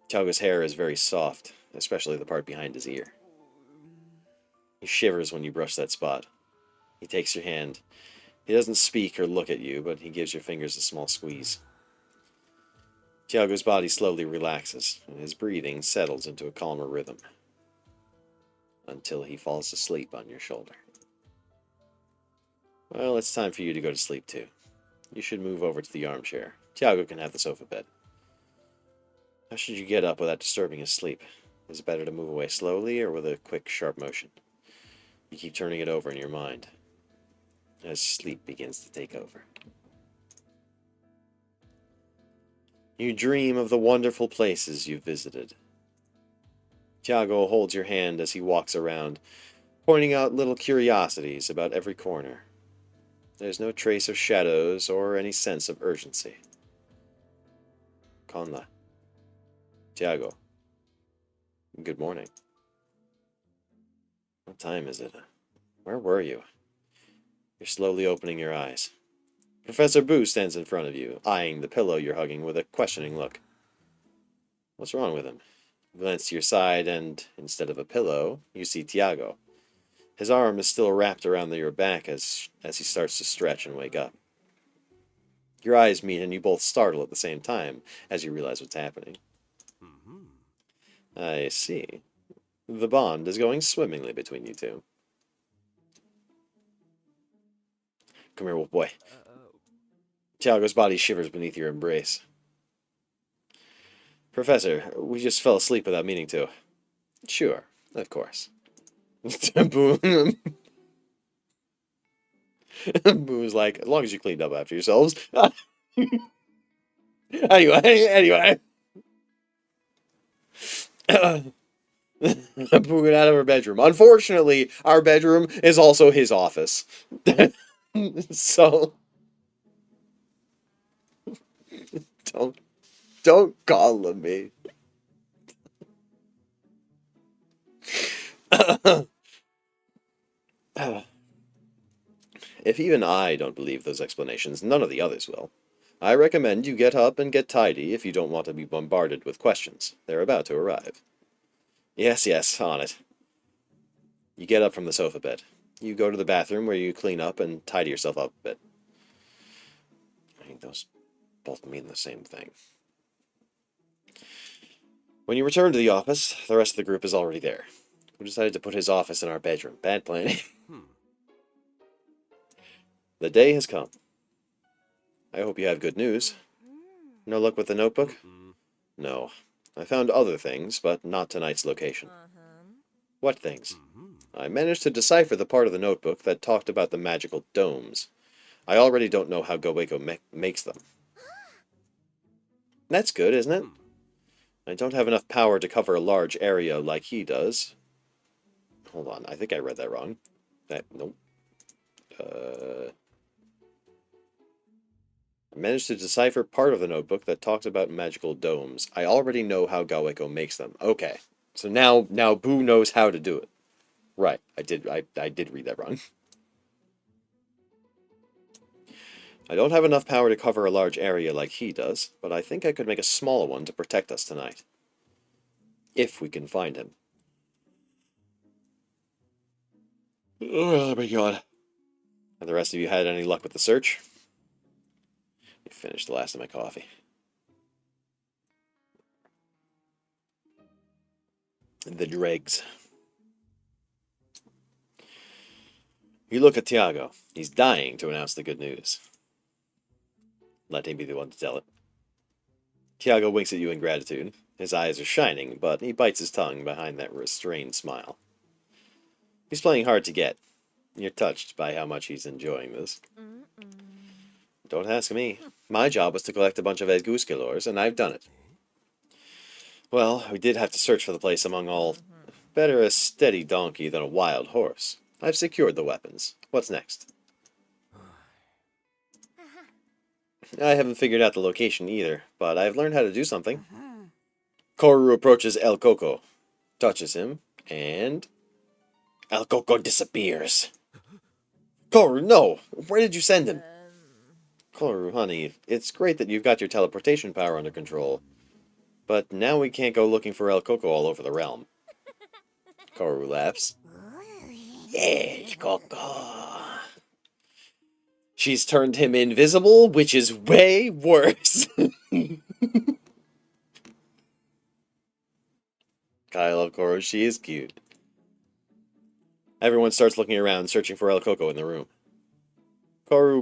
Tiago's hair is very soft, especially the part behind his ear. He shivers when you brush that spot. He takes your hand. He doesn't speak or look at you, but he gives your fingers a small squeeze. Tiago's body slowly relaxes, and his breathing settles into a calmer rhythm. Until he falls asleep on your shoulder. Well, it's time for you to go to sleep, too. You should move over to the armchair. Tiago can have the sofa bed. How should you get up without disturbing his sleep? Is it better to move away slowly or with a quick, sharp motion? You keep turning it over in your mind as sleep begins to take over. You dream of the wonderful places you've visited. Tiago holds your hand as he walks around, pointing out little curiosities about every corner. There's no trace of shadows or any sense of urgency. Conla. Tiago. Good morning. What time is it? Where were you? You're slowly opening your eyes. Professor Boo stands in front of you, eyeing the pillow you're hugging with a questioning look. What's wrong with him? You glance to your side, and instead of a pillow, you see Tiago. His arm is still wrapped around your back as he starts to stretch and wake up. Your eyes meet, and you both startle at the same time as you realize what's happening. I see. The bond is going swimmingly between you two. Come here, wolf boy. Tiago's body shivers beneath your embrace. Professor, we just fell asleep without meaning to. Sure, of course. Boom. Boom's like, as long as you cleaned up after yourselves. Anyway. Booing out of her bedroom. Unfortunately, our bedroom is also his office. So don't call him me. If even I don't believe those explanations, none of the others will. I recommend you get up and get tidy if you don't want to be bombarded with questions. They're about to arrive. Yes, on it. You get up from the sofa bed. You go to the bathroom where you clean up and tidy yourself up a bit. I think those both mean the same thing. When you return to the office, the rest of the group is already there. Who decided to put his office in our bedroom? Bad planning. The day has come. I hope you have good news. No luck with the notebook? No. I found other things, but not tonight's location. What things? I managed to decipher the part of the notebook that talked about the magical domes. I already don't know how Goweko makes them. That's good, isn't it? I don't have enough power to cover a large area like he does. hold on. I think I read that wrong. Nope. I managed to decipher part of the notebook that talks about magical domes. I already know how Gaweko makes them. Okay. So now Boo knows how to do it. Right. I did read that wrong. I don't have enough power to cover a large area like he does, but I think I could make a smaller one to protect us tonight. If we can find him. Oh my god. Have the rest of you had any luck with the search? I finished the last of my coffee. The dregs. You look at Tiago. He's dying to announce the good news. Let him be the one to tell it. Tiago winks at you in gratitude. His eyes are shining, but he bites his tongue behind that restrained smile. He's playing hard to get. You're touched by how much he's enjoying this. Don't ask me. My job was to collect a bunch of Edguskelors, and I've done it. Well, we did have to search for the place among all. Better a steady donkey than a wild horse. I've secured the weapons. What's next? I haven't figured out the location either, but I've learned how to do something. Koru approaches El Coco, touches him, and... El Coco disappears. Koru, no! Where did you send him? Koru, honey, it's great that you've got your teleportation power under control, but now we can't go looking for El Coco all over the realm. Koru laughs. Yes, Coco. She's turned him invisible, which is way worse. I love Koru. She is cute. Everyone starts looking around, searching for El Coco in the room. Koru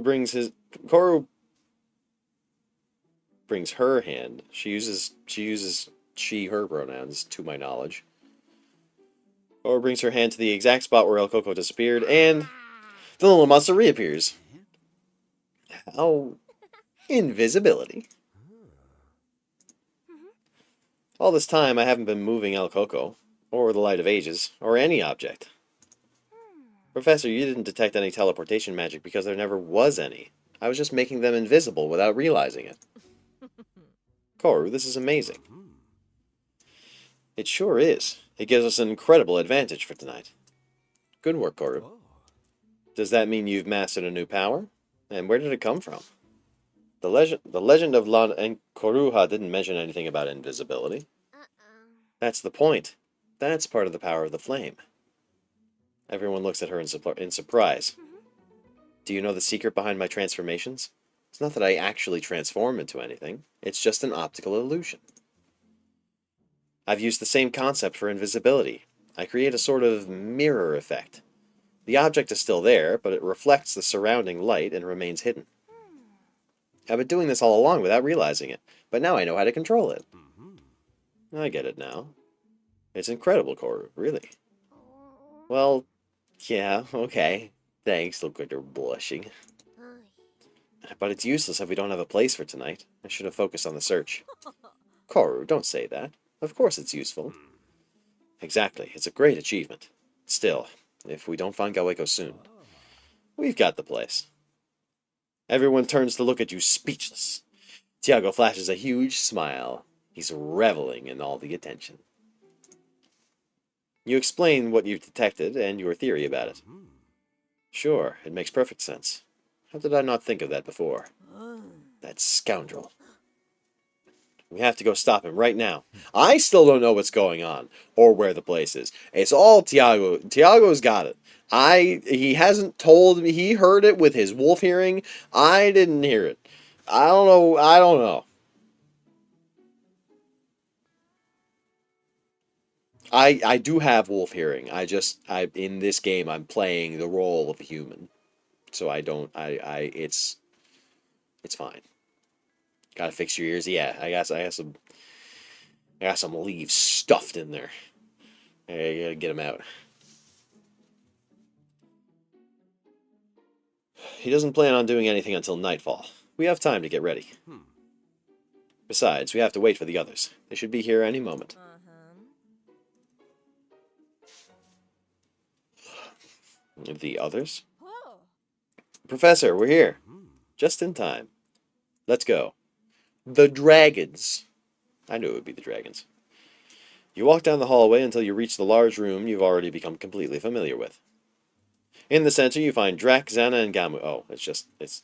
brings her hand. She uses she, her pronouns, to my knowledge. Koru brings her hand to the exact spot where El Coco disappeared, and the little monster reappears. Oh, invisibility. All this time, I haven't been moving El Coco, or the Light of Ages, or any object. Professor, you didn't detect any teleportation magic because there never was any. I was just making them invisible without realizing it. Koru, this is amazing. It sure is. It gives us an incredible advantage for tonight. Good work, Koru. Does that mean you've mastered a new power? And where did it come from? The legend of Lan and Koruha didn't mention anything about invisibility. That's the point. That's part of the power of the flame. Everyone looks at her in surprise. Do you know the secret behind my transformations? It's not that I actually transform into anything. It's just an optical illusion. I've used the same concept for invisibility. I create a sort of mirror effect. The object is still there, but it reflects the surrounding light and remains hidden. I've been doing this all along without realizing it, but now I know how to control it. I get it now. It's incredible, Koru, really. Well, yeah, okay. Thanks, look like they're blushing. But it's useless if we don't have a place for tonight. I should have focused on the search. Koru, don't say that. Of course it's useful. Exactly, it's a great achievement. Still, if we don't find Gaweko soon, we've got the place. Everyone turns to look at you speechless. Tiago flashes a huge smile. He's reveling in all the attention. You explain what you've detected and your theory about it. Sure, it makes perfect sense. How did I not think of that before? That scoundrel. We have to go stop him right now. I still don't know what's going on, or where the place is. It's all Tiago. Tiago's got it. He hasn't told me. He heard it with his wolf hearing. I didn't hear it. I don't know. I do have wolf hearing. In this game I'm playing the role of a human. So it's fine. Gotta fix your ears. Yeah, I got some leaves stuffed in there. I gotta get them out. He doesn't plan on doing anything until nightfall. We have time to get ready. Besides, we have to wait for the others. They should be here any moment. The others? Professor, we're here. Just in time. Let's go. The dragons. I knew it would be the dragons. You walk down the hallway until you reach the large room you've already become completely familiar with. In the center, you find Drac, Xana, and Gamu. Oh, it's.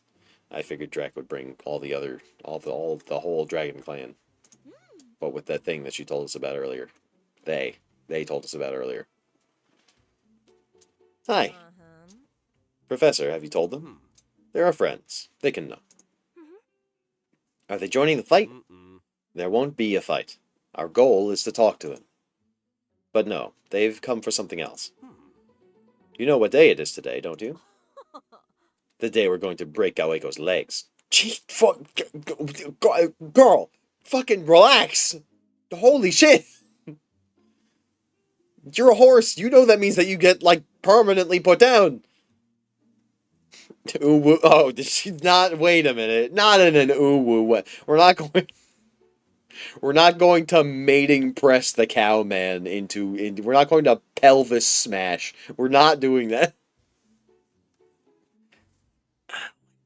I figured Drac would bring all the other, all the whole dragon clan. But with that thing that she told us about earlier. They told us about earlier. Hi. Professor, have you told them? They're our friends. They can know. Are they joining the fight? There won't be a fight. Our goal is to talk to them. But no, they've come for something else. You know what day it is today, don't you? The day we're going to break Gaweko's legs. Gee, girl, fucking relax. Holy shit. You're a horse. You know that means that you get, like, permanently put down. Oh, did she not? Wait a minute. Not in an ooh-woo way. We're not going to mating press the cowman into. We're not going to pelvis smash. We're not doing that.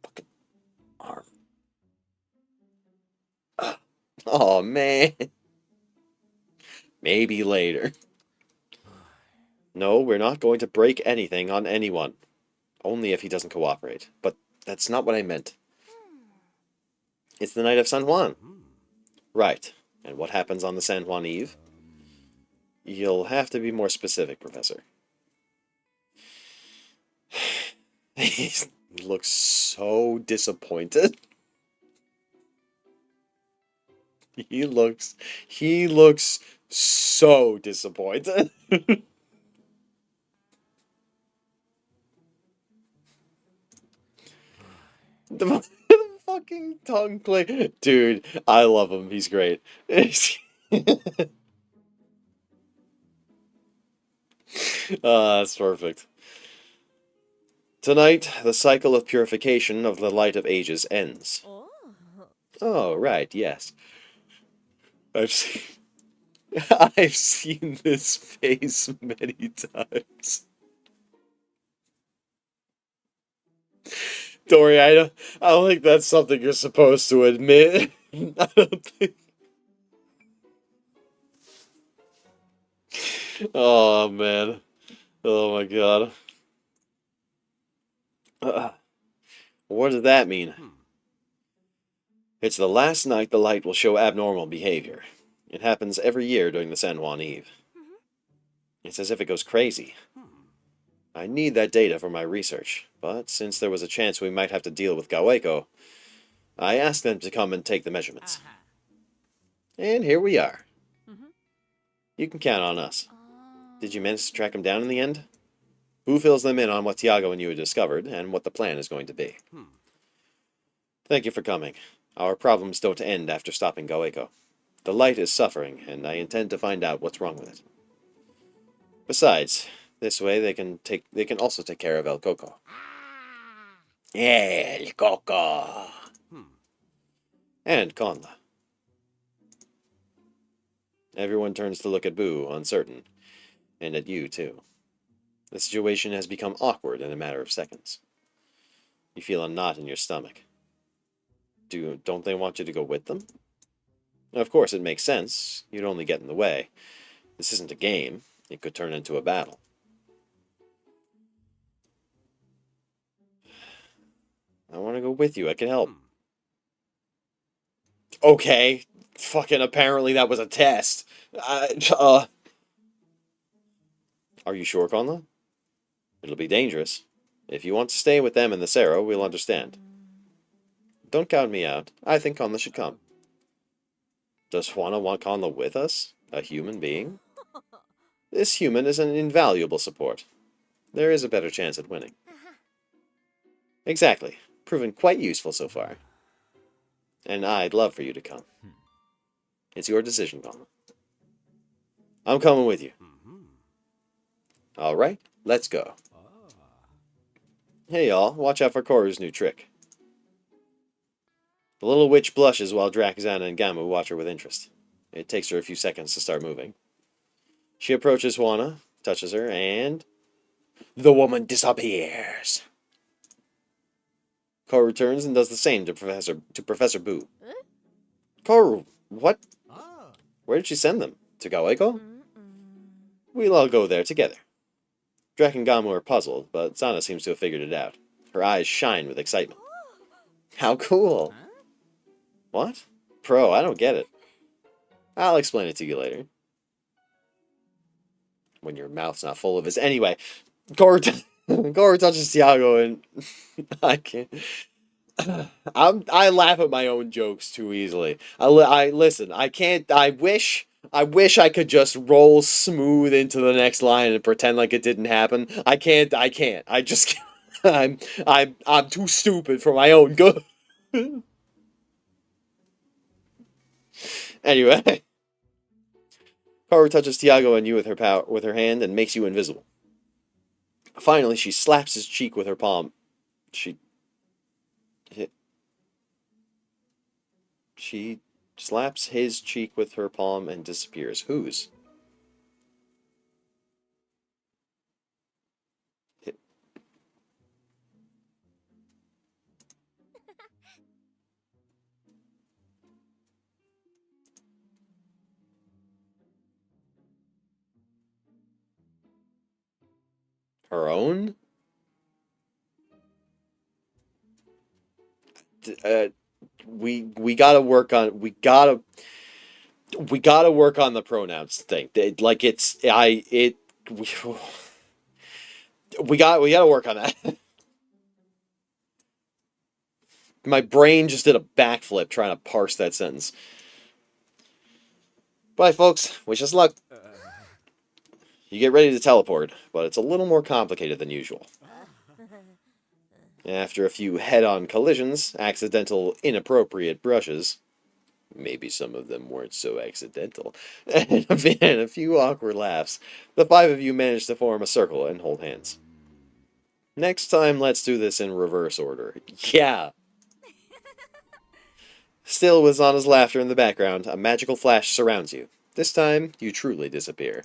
Fucking arm. Oh man. Maybe later. No, we're not going to break anything on anyone. Only if he doesn't cooperate. But that's not what I meant. It's the night of San Juan. Right. And what happens on the San Juan Eve? You'll have to be more specific, Professor. He looks so disappointed. He looks so disappointed. The fucking tongue click. Dude, I love him. He's great. That's perfect. Tonight, the cycle of purification of the Light of Ages ends. Oh, right, yes. I've seen, I've seen this face many times. Dory, I don't think that's something you're supposed to admit. I don't think. Oh, man. Oh, my God. What does that mean? It's the last night the light will show abnormal behavior. It happens every year during the San Juan Eve. It's as if it goes crazy. I need that data for my research, but since there was a chance we might have to deal with Gaweko, I asked them to come and take the measurements. And here we are. You can count on us. Did you manage to track him down in the end? Who fills them in on what Tiago and you have discovered, and what the plan is going to be? Thank you for coming. Our problems don't end after stopping Gaweko. The light is suffering, and I intend to find out what's wrong with it. Besides, this way they can also take care of El Coco. El Coco. And Conla. Everyone turns to look at Boo, uncertain, and at you too. The situation has become awkward in a matter of seconds. You feel a knot in your stomach. Don't they want you to go with them? Of course, it makes sense. You'd only get in the way. This isn't a game. It could turn into a battle. I want to go with you. I can help. Okay. Fucking apparently that was a test. Are you sure, Conla? It'll be dangerous. If you want to stay with them in the Cerro, we'll understand. Don't count me out. I think Conla should come. Does Juana want Conla with us? A human being? This human is an invaluable support. There is a better chance at winning. Exactly. Proven quite useful so far. And I'd love for you to come. It's your decision, Conla. I'm coming with you. Alright, let's go. Hey y'all, watch out for Koru's new trick. The little witch blushes while Drac, Xana, and Gamu watch her with interest. It takes her a few seconds to start moving. She approaches Juana, touches her, and The woman disappears. Cole returns and does the same to Professor Boo. Cole, what? Where did she send them? To Gaweko? We'll all go there together. Drek and Gamu are puzzled, but Zana seems to have figured it out. Her eyes shine with excitement. How cool! What? Pro, I don't get it. I'll explain it to you later. When your mouth's not full of his. Anyway, Cora touches Tiago and I can't. I laugh at my own jokes too easily. I listen. I can't. I wish I could just roll smooth into the next line and pretend like it didn't happen. I can't. I just. I'm too stupid for my own good. Anyway, Kaoru touches Tiago and you with her hand and makes you invisible. Finally, she slaps his cheek with her palm. She slaps his cheek with her palm and disappears. Whose? Her own? We gotta work on work on the pronouns thing. Like we gotta work on that. My brain just did a backflip trying to parse that sentence. Bye, folks. Wish us luck. You get ready to teleport, but it's a little more complicated than usual. After a few head-on collisions, accidental, inappropriate brushes, maybe some of them weren't so accidental, and a few awkward laughs, the five of you manage to form a circle and hold hands. Next time, let's do this in reverse order. Yeah! Still with Zana's laughter in the background, a magical flash surrounds you. This time, you truly disappear.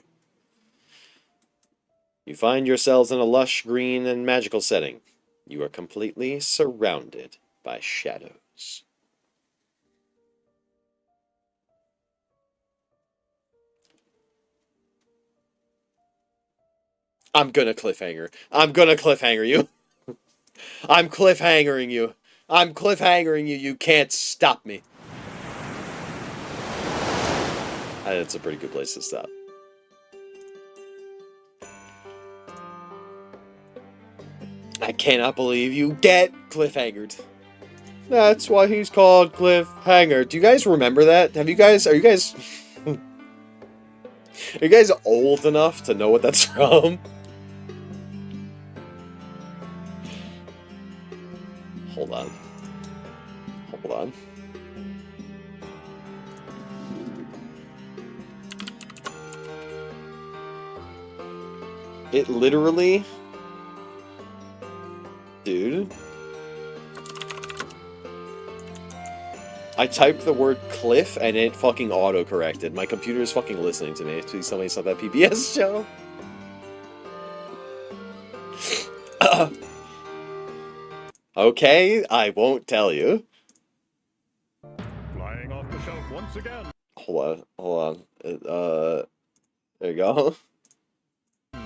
You find yourselves in a lush, green, and magical setting. You are completely surrounded by shadows. I'm gonna cliffhanger. I'm gonna cliffhanger you. I'm cliffhangering you. I'm cliffhangering you. You can't stop me. That's a pretty good place to stop. I cannot believe you get cliffhangered. That's why he's called Cliffhanger. Do you guys remember that? Are you guys are you guys old enough to know what that's from? Hold on. Hold on. It literally... Dude. I typed the word cliff and it fucking auto-corrected. My computer is fucking listening to me. Please tell me it's not that PBS show. Okay, I won't tell you. Flying off the shelf once again. Hold on. There you go.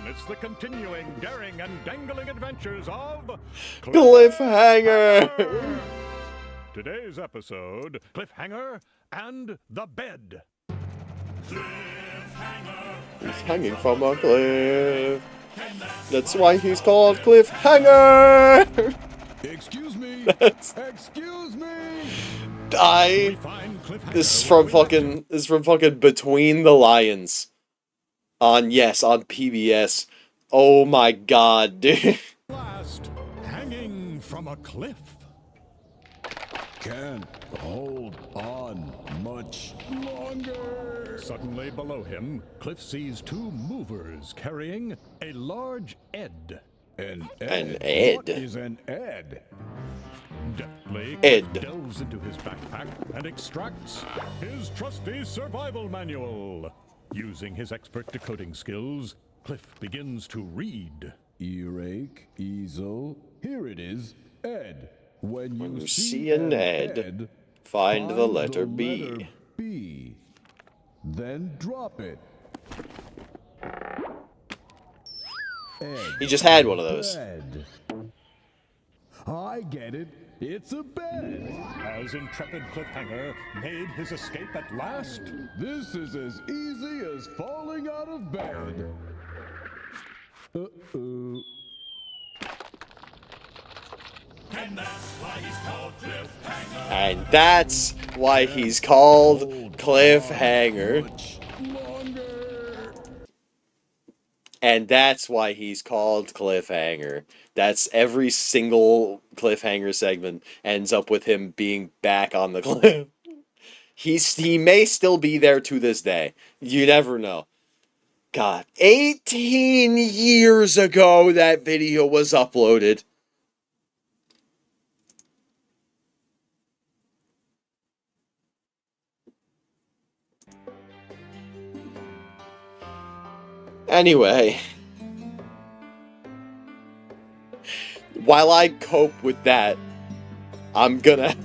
It's the continuing, daring, and dangling adventures of... Cliffhanger! Today's episode, Cliffhanger and the Bed. Cliffhanger. He's hanging from a cliff. That's why he's called Cliffhanger! Excuse me! Excuse me! This is from fucking Between the Lions. On PBS. Oh my god, dude. Last, hanging from a cliff. Can't hold on much longer. Suddenly below him, Cliff sees two movers carrying a large Ed. An Ed? What is an Ed? Deftly, Ed Cliff delves into his backpack and extracts his trusty survival manual. Using his expert decoding skills, Cliff begins to read. earache, easel. Here it is, Ed. When you you see an Ed, find the letter B. B. Then drop it. Ed. He just had one of those. Bed. I get it. It's a bed. Has intrepid Cliffhanger made his escape at last? This is as easy as falling out of bed. Uh-oh. And that's why he's called Cliffhanger. And that's why he's called Cliffhanger. Much longer. And that's why he's called Cliffhanger. That's every single Cliffhanger segment ends up with him being back on the cliff. He may still be there to this day. You never know. God, 18 years ago that video was uploaded. Anyway, while I cope with that, I'm gonna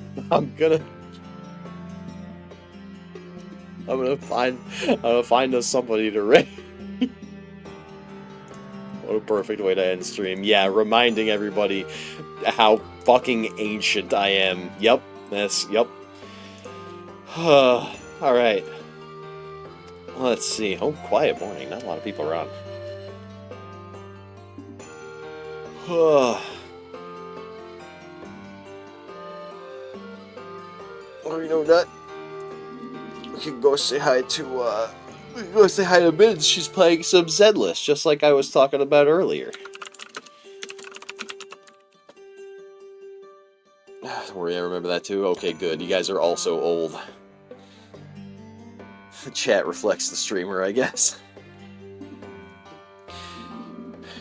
find us somebody to raid. What a perfect way to end stream. Yeah, reminding everybody how fucking ancient I am. Yep, yep. Alright. Let's see. Oh, quiet morning. Not a lot of people around. Or you know what? We can go say hi to Mids. She's playing some Zedless, just like I was talking about earlier. Don't worry, I remember that too. Okay, good. You guys are also old. The chat reflects the streamer, I guess.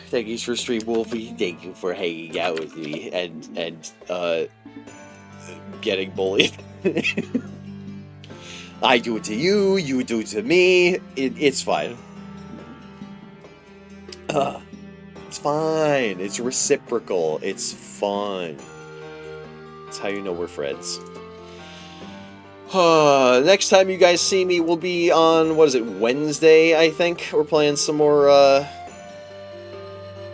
Thank you for stream, Wolfie. Thank you for hanging out with me and getting bullied. I do it to you, you do it to me. It's fine. It's fine. It's reciprocal. It's fun. That's how you know we're friends. Next time you guys see me will be on, what is it, Wednesday, I think? We're playing some more,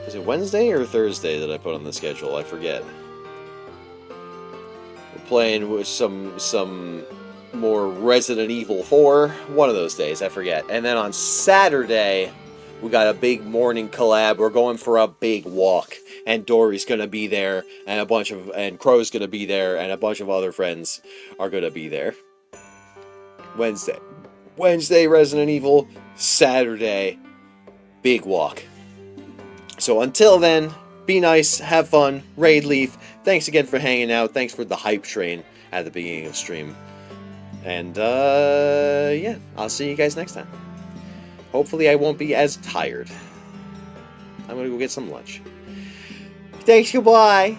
is it Wednesday or Thursday that I put on the schedule? I forget. We're playing with some more Resident Evil 4, one of those days, I forget. And then on Saturday, we got a big morning collab. We're going for a big walk. And Dory's gonna be there, and Crow's gonna be there, and a bunch of other friends are gonna be there. Wednesday, Resident Evil. Saturday, big walk. So until then, be nice, have fun, raid Leaf. Thanks again for hanging out. Thanks for the hype train at the beginning of stream. And, yeah, I'll see you guys next time. Hopefully I won't be as tired. I'm gonna go get some lunch. Thanks, goodbye.